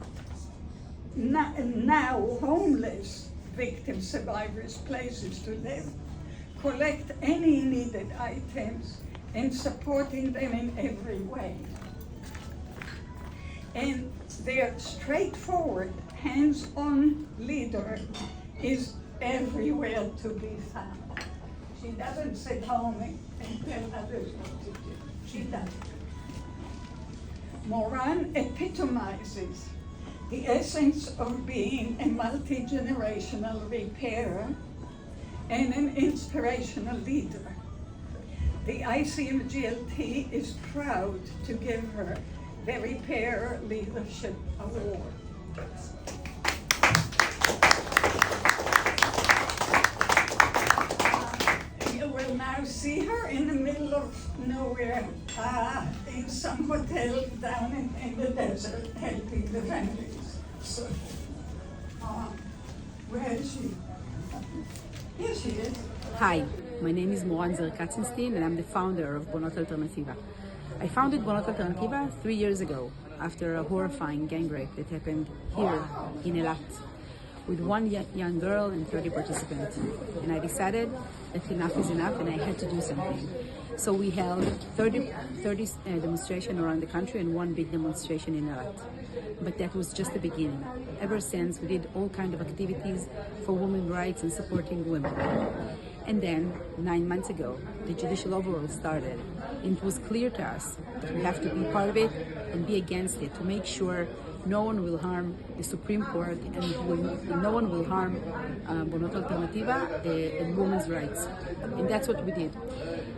now homeless victim survivors places to live, collect any needed items, and supporting them in every way. And their straightforward, hands-on leader is everywhere to be found. She doesn't sit home and tell others what to do. She does. Moran epitomizes the essence of being a multi-generational repairer and an inspirational leader. The ICMGLT is proud to give her the Repair Leadership Award. You will now see her in the middle of nowhere, in some hotel down in the desert, helping the families. So, where is she? Here she is. Hi, my name is Moran Katzenstein and I'm the founder of Bonot Alternativa. I founded Bonot Alternativa 3 years ago after a horrifying gang rape that happened here in Eilat with one young girl and 30 participants. And I decided that enough is enough and I had to do something. So we held 30 demonstrations around the country and one big demonstration in Eilat. But that was just the beginning. Ever since, we did all kinds of activities for women's rights and supporting women. And then, 9 months ago, the judicial overhaul started. And it was clear to us that we have to be part of it and be against it to make sure no one will harm the Supreme Court and no one will harm Bonot Alternativa and women's rights. And that's what we did.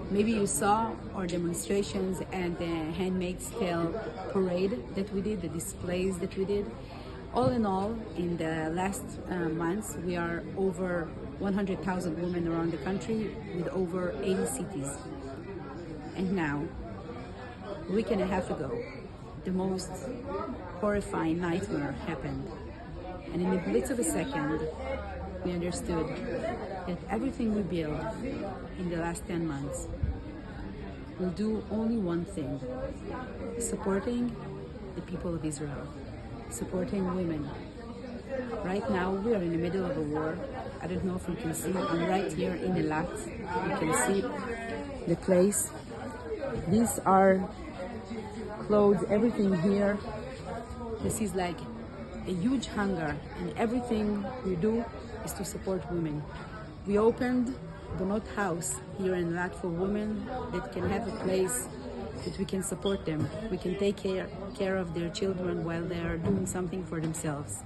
Maybe you saw our demonstrations and the Handmaid's Tale parade that we did, the displays that we did. All in all, in the last months, we are over 100,000 women around the country with over 80 cities. And now, a week and a half ago, the most horrifying nightmare happened. And in the blitz of a second, we understood that everything we built in the last 10 months will do only one thing: supporting the people of Israel, supporting women. Right now, we are in the middle of a war. I don't know if you can see, I'm right here in Eilat. You can see the place. These are clothes, everything here. This is like a huge hunger, and everything we do is to support women. We opened Bonot House here in Eilat for women that can have a place that we can support them. We can take care of their children while they are doing something for themselves.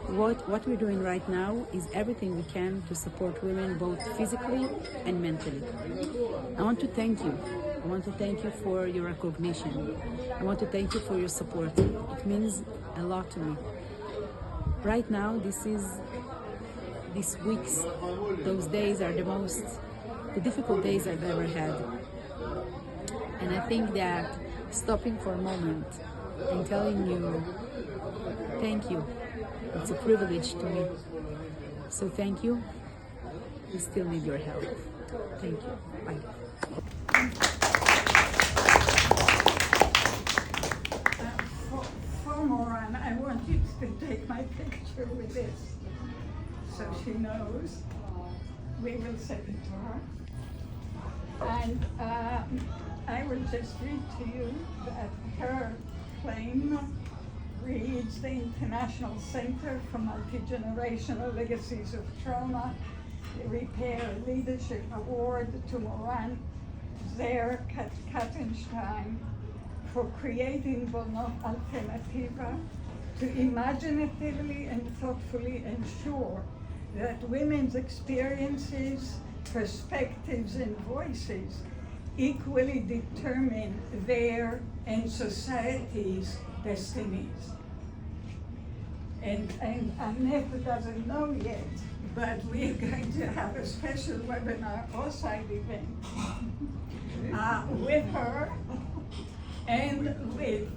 What we're doing right now is everything we can to support women both physically and mentally. I want to thank you. I want to thank you for your recognition. I want to thank you for your support. It means a lot to me. Right now, these weeks, those days are the difficult days I've ever had. And I think that stopping for a moment and telling you thank you. It's a privilege to me. So thank you. We still need your help. Thank you. Bye. For Moran, I want you to take my picture with this so she knows. We will send it to her. And I will just read to you that her claim reads: the International Center for MultiGenerational Legacies of Trauma, the Repair Leadership Award to Moran Zer Kattenstein for creating Bono Alternativa to imaginatively and thoughtfully ensure that women's experiences, perspectives, and voices equally determine their and society's destinies. And Annette doesn't know yet, but we're going to have a special webinar outside event with her and with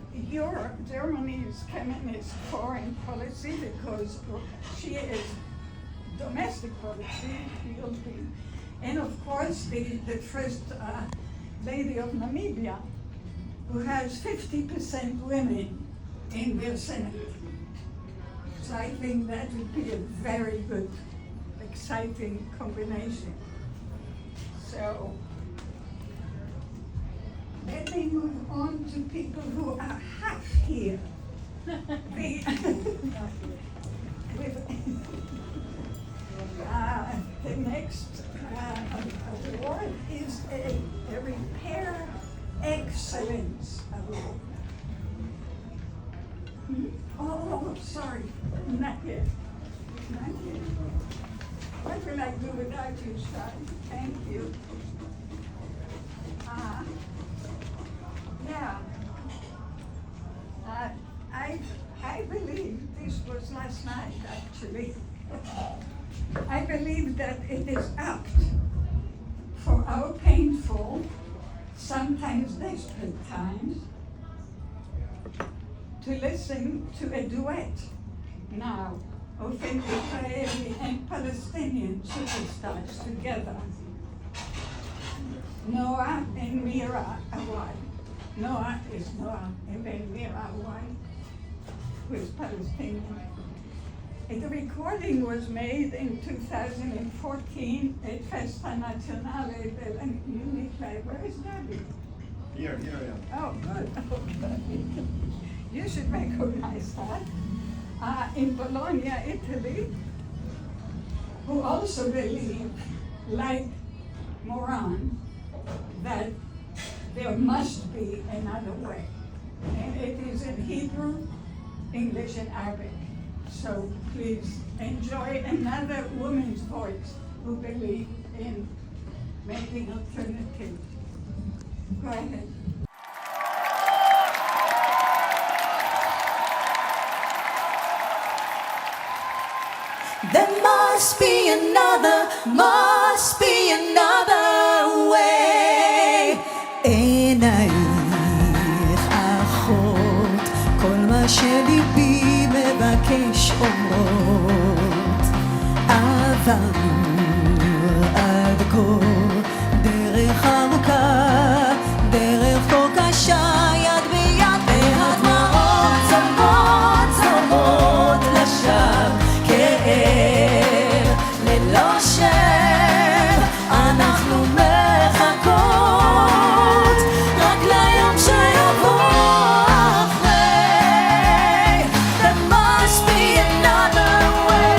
Germany's feminist foreign policy, because she is domestic policy, you'll be, and of course the first lady of Namibia, who has 50% women in their Senate. So I think that would be a very good, exciting combination. So let me move on to people who are half here. The next award is a Repair Excellence Award. Oh, sorry, not yet. Not yet. What will I do without you, Shai? Thank you. Yeah. I believe, this was last night actually, I believe that it is apt for our painful, sometimes desperate times, to listen to a duet now of Israeli and Palestinian superstars together. Noah and Mira Awad. Noah is Noah, and then Mira Awad, who is Palestinian. And the recording was made in 2014 at Festa Nazionale dell'Unità. Where is Debbie? Here, yeah. Oh, good. Okay. You should recognize that. In Bologna, Italy, who also believe, like Moran, that there must be another way. And it is in Hebrew, English, and Arabic. So please enjoy another woman's voice who believe in making alternatives. Go ahead. There must be another way. עינייך אחות, כל מה שליבי מבקש אומרות. עברנו עד כה דרך ארוכה, דרך כה קשה, יד ביד, והדמעות צומות לשווא. כאב ללא שם, אנחנו מחכות רק ליום שיבוא אחרי. There must be another way.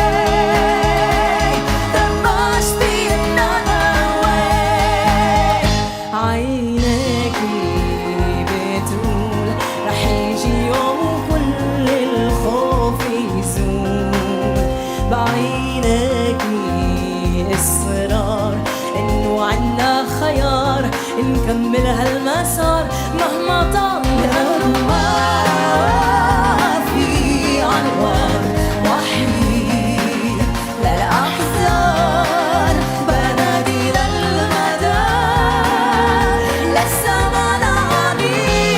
There must be another way. عينك بتقول رح يجي يوم كل الخوف يزول. بعينك إصرار إنه عنا خيار نكمل هالمسار مهما طال. ما في عنوان وحيد للأحزان، بنادي للمدى للسما لعنيدك.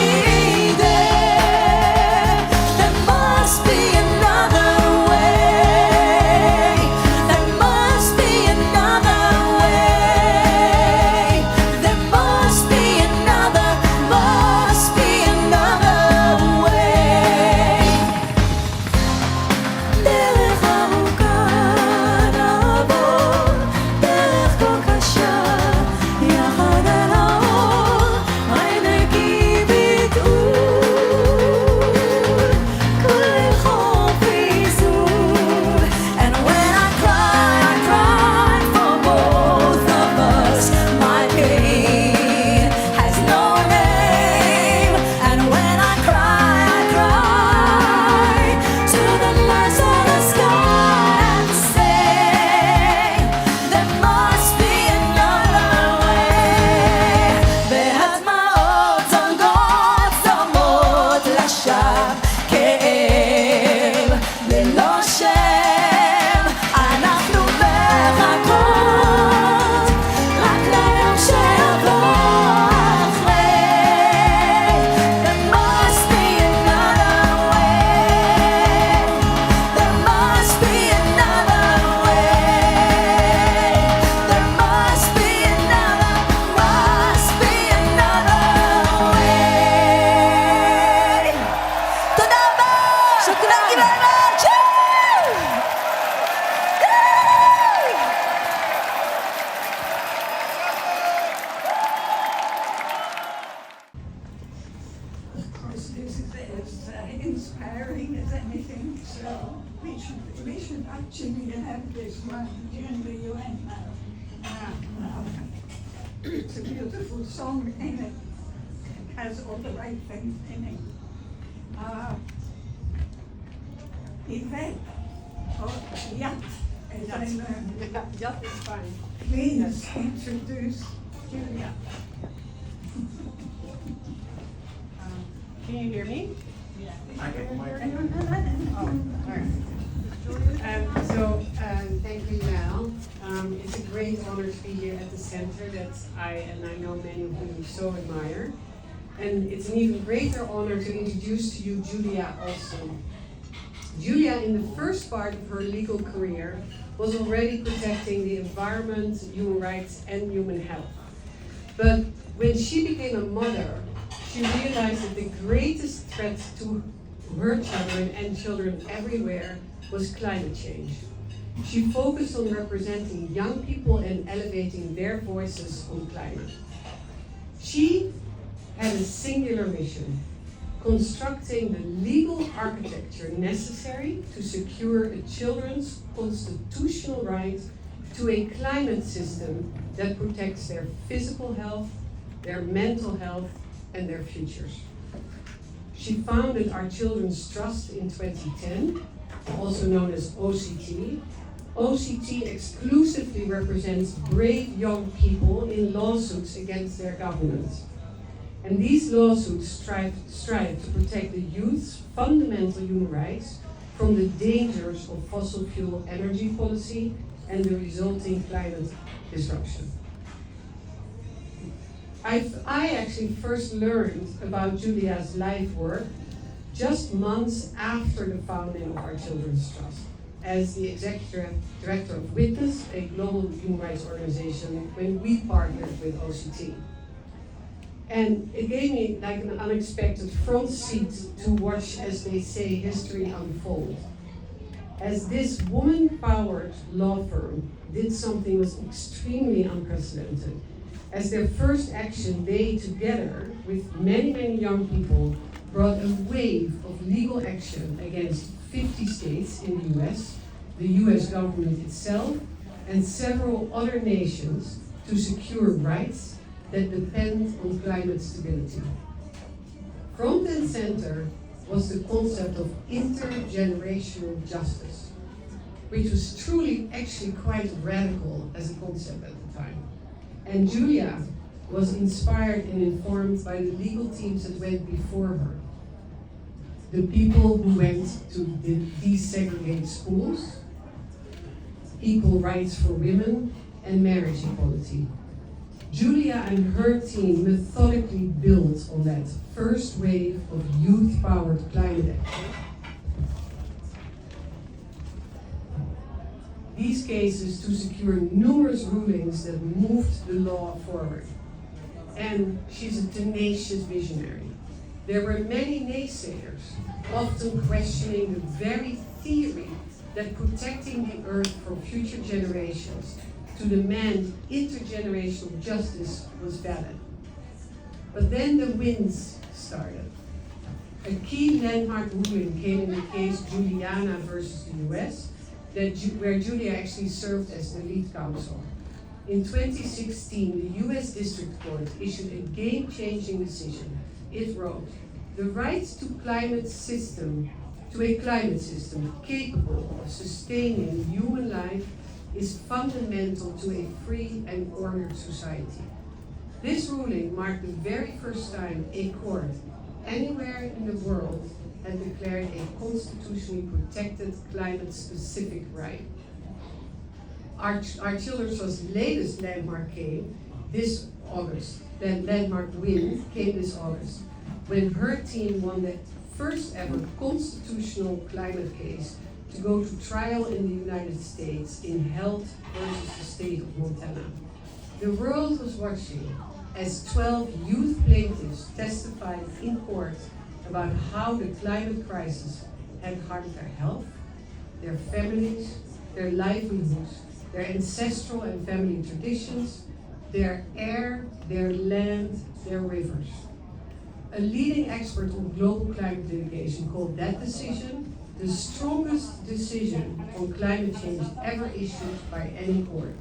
actually have this one in the UN now. It's a beautiful song in it. It has all the right things in it. Yvette, or Yat, as I learned. Yat is fine. Please introduce Julia. Can you hear me? Okay. Thank you, Yael. It's a great honor to be here at the center that I know many of you so admire. And it's an even greater honor to introduce to you Julia Olson. Julia, in the first part of her legal career, was already protecting the environment, human rights, and human health. But when she became a mother, she realized that the greatest threat to her children and children everywhere was climate change. She focused on representing young people and elevating their voices on climate. She had a singular mission: constructing the legal architecture necessary to secure a children's constitutional right to a climate system that protects their physical health, their mental health, and their futures. She founded Our Children's Trust in 2010, also known as OCT. OCT exclusively represents brave young people in lawsuits against their government. And these lawsuits strive to protect the youth's fundamental human rights from the dangers of fossil fuel energy policy and the resulting climate disruption. I actually first learned about Julia's life work just months after the founding of Our Children's Trust, as the executive director of Witness, a global human rights organization, when we partnered with OCT. And it gave me like an unexpected front seat to watch, as they say, history unfold. As this woman-powered law firm did something that was extremely unprecedented. As their first action, they, together with many, many young people, brought a wave of legal action against 50 states in the US, the US government itself, and several other nations to secure rights that depend on climate stability. Front and center was the concept of intergenerational justice, which was truly actually quite radical as a concept at the time. And Julia was inspired and informed by the legal teams that went before her. The people who went to desegregate schools, equal rights for women, and marriage equality. Julia and her team methodically built on that first wave of youth-powered climate action. These cases to secure numerous rulings that moved the law forward. And she's a tenacious visionary. There were many naysayers, often questioning the very theory that protecting the earth for future generations to demand intergenerational justice was valid. But then the winds started. A key landmark ruling came in the case Juliana versus the US, where Julia actually served as the lead counsel. In 2016, the US District Court issued a game-changing decision. It wrote, "The right to a climate system capable of sustaining human life is fundamental to a free and ordered society." This ruling marked the very first time a court anywhere in the world had declared a constitutionally protected climate-specific right. Our Children's Trust's latest landmark came this August. That landmark win came this August, when her team won the first ever constitutional climate case to go to trial in the United States in Health versus the state of Montana. The world was watching as 12 youth plaintiffs testified in court about how the climate crisis had harmed their health, their families, their livelihoods, their ancestral and family traditions, their air, their land, their rivers. A leading expert on global climate litigation called that decision the strongest decision on climate change ever issued by any court.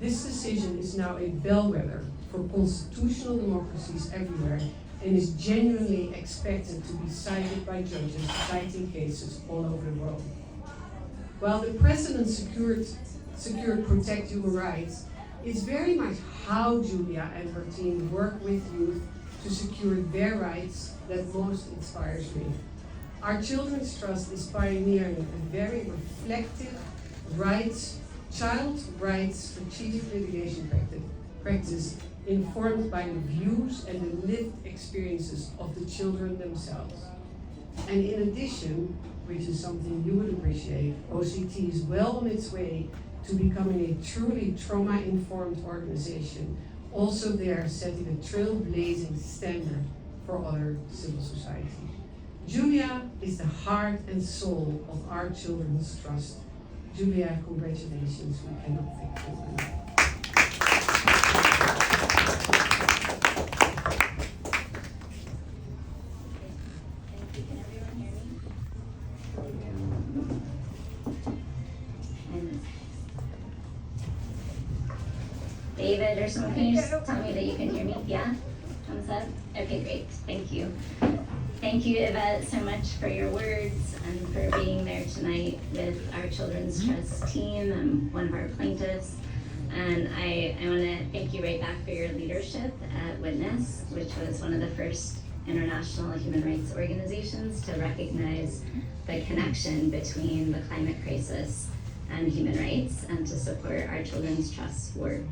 This decision is now a bellwether for constitutional democracies everywhere and is genuinely expected to be cited by judges citing cases all over the world. While the President secured protect human rights, it's very much how Julia and her team work with youth to secure their rights that most inspires me. Our Children's Trust is pioneering a very reflective child rights strategic litigation practice informed by the views and the lived experiences of the children themselves. And in addition, which is something you would appreciate, OCT is well on its way to becoming a truly trauma-informed organization, also there setting a trailblazing standard for other civil society. Julia is the heart and soul of our Children's Trust. Julia, congratulations, we cannot thank you enough. David or someone, can you just tell me that you can hear me? Yeah? Thumbs up? Okay, great. Thank you. Thank you, Yvette, so much for your words and for being there tonight with our Children's Trust team. I'm one of our plaintiffs. And I want to thank you right back for your leadership at Witness, which was one of the first international human rights organizations to recognize the connection between the climate crisis and human rights and to support our Children's Trust work.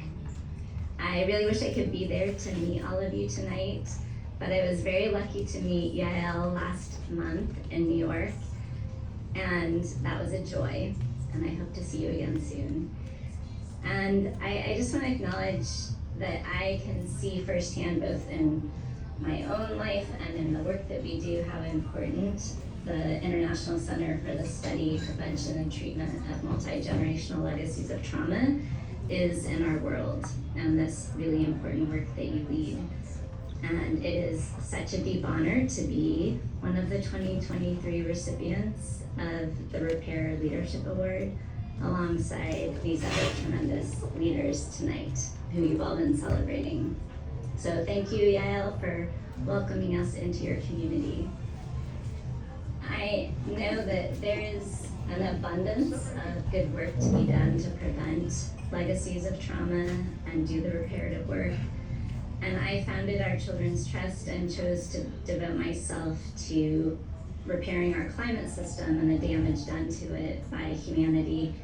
I really wish I could be there to meet all of you tonight, but I was very lucky to meet Yael last month in New York, and that was a joy, and I hope to see you again soon. And I just want to acknowledge that I can see firsthand, both in my own life and in the work that we do, how important the International Center for the Study, Prevention, and Treatment of Multi-Generational Legacies of Trauma is in our world, and this really important work that you lead. And it is such a deep honor to be one of the 2023 recipients of the Repair Leadership Award, alongside these other tremendous leaders tonight, who you've all been celebrating. So thank you, Yael, for welcoming us into your community. I know that there is an abundance of good work to be done to prevent legacies of trauma and do the reparative work. And I founded our Children's Trust and chose to devote myself to repairing our climate system and the damage done to it by humanity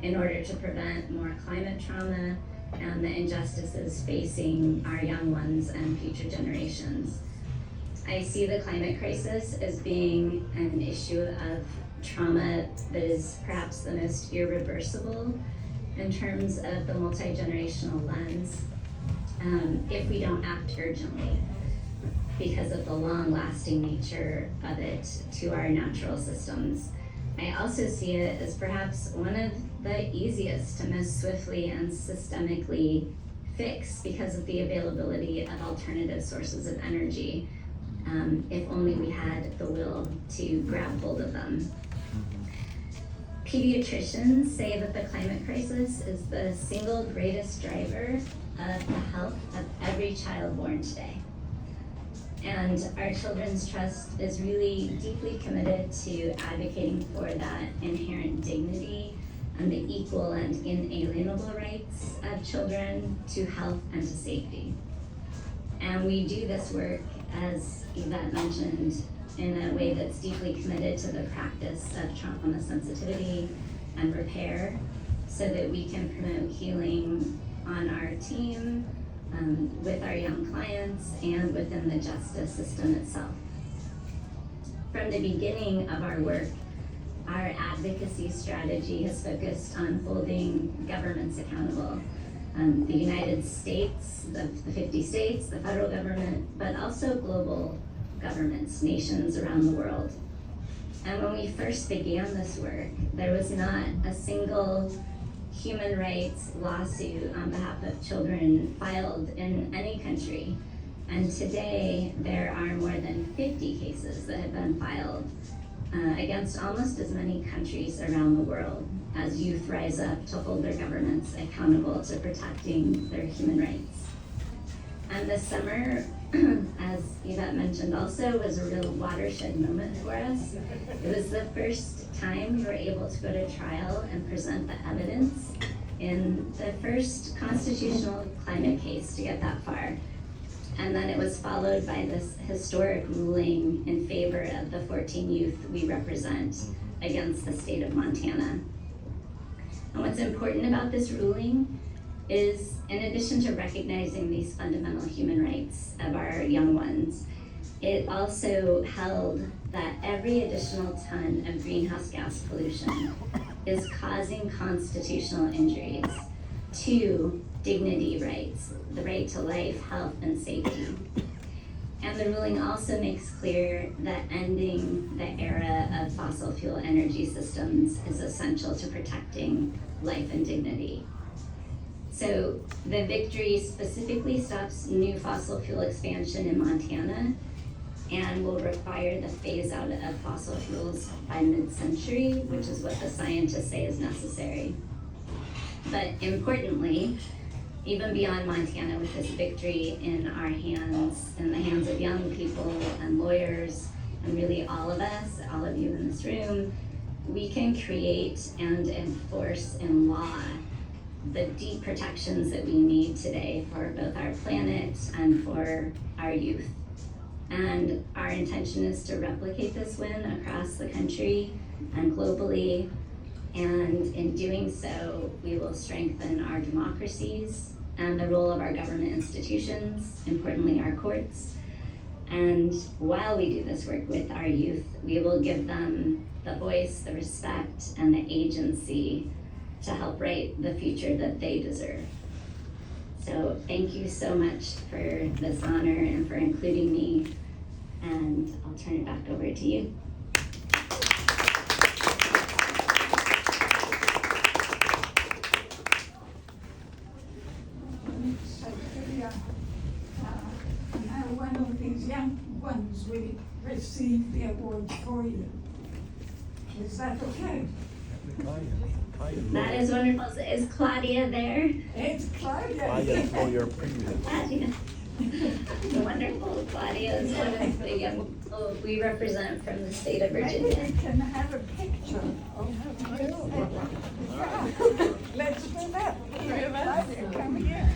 in order to prevent more climate trauma and the injustices facing our young ones and future generations. I see the climate crisis as being an issue of trauma that is perhaps the most irreversible in terms of the multi-generational lens, if we don't act urgently, because of the long-lasting nature of it to our natural systems. I also see it as perhaps one of the easiest to most swiftly and systemically fix because of the availability of alternative sources of energy, if only we had the will to grab hold of them. Pediatricians say that the climate crisis is the single greatest driver of the health of every child born today. And our Children's Trust is really deeply committed to advocating for that inherent dignity and the equal and inalienable rights of children to health and to safety. And we do this work, as Yvette mentioned, in a way that's deeply committed to the practice of trauma sensitivity and repair, so that we can promote healing on our team, with our young clients, and within the justice system itself. From the beginning of our work, our advocacy strategy has focused on holding governments accountable. The United States, the 50 states, the federal government, but also global governments, nations around the world. And when we first began this work, there was not a single human rights lawsuit on behalf of children filed in any country. And today, there are more than 50 cases that have been filed against almost as many countries around the world as youth rise up to hold their governments accountable to protecting their human rights. And this summer, as Yvette mentioned also, was a real watershed moment for us. It was the first time we were able to go to trial and present the evidence in the first constitutional climate case to get that far. And then it was followed by this historic ruling in favor of the 14 youth we represent against the state of Montana. And what's important about this ruling is, in addition to recognizing these fundamental human rights of our young ones, it also held that every additional ton of greenhouse gas pollution is causing constitutional injuries to dignity rights, the right to life, health, and safety. And the ruling also makes clear that ending the era of fossil fuel energy systems is essential to protecting life and dignity. So the victory specifically stops new fossil fuel expansion in Montana and will require the phase out of fossil fuels by mid-century, which is what the scientists say is necessary. But importantly, even beyond Montana, with this victory in our hands, in the hands of young people and lawyers, and really all of us, all of you in this room, we can create and enforce in law the deep protections that we need today for both our planet and for our youth. And our intention is to replicate this win across the country and globally. And in doing so, we will strengthen our democracies and the role of our government institutions, importantly our courts. And while we do this work with our youth, we will give them the voice, the respect, and the agency to help write the future that they deserve. So thank you so much for this honor and for including me. And I'll turn it back over to you. Now one of these young ones will receive the award for you. Is that okay? That is wonderful. Is Claudia there? It's Claudia. Claudia for your previous. Claudia. Wonderful. Claudia is one of the young people we represent from the state of Virginia. Maybe we can have a picture of you. Yeah. Let's do that. Claudia, come here.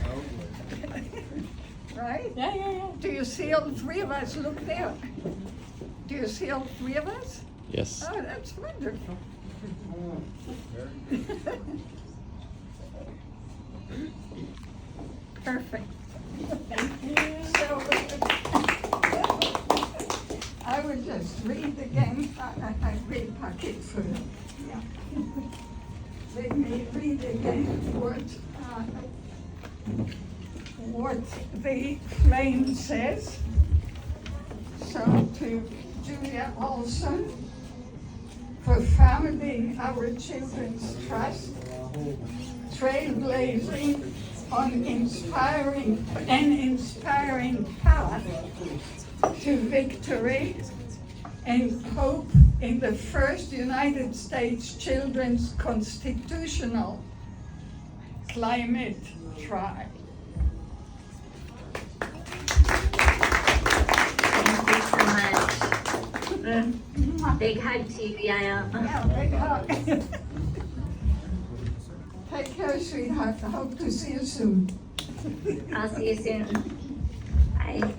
Right? Yeah. Do you see all three of us? Look there. Do you see all three of us? Yes. Oh, that's wonderful. Perfect. Thank you. So, I will just read again. I read packet for you. Yeah. Let me read again what the claim says. So to Julia Olson for founding our Children's Trust, trailblazing on inspiring path to victory and hope in the first United States Children's Constitutional Climate Trial. Big hug to you, Yael. Yeah, big hug. Take care, sweetheart. I hope to see you soon. I'll see you soon. Bye.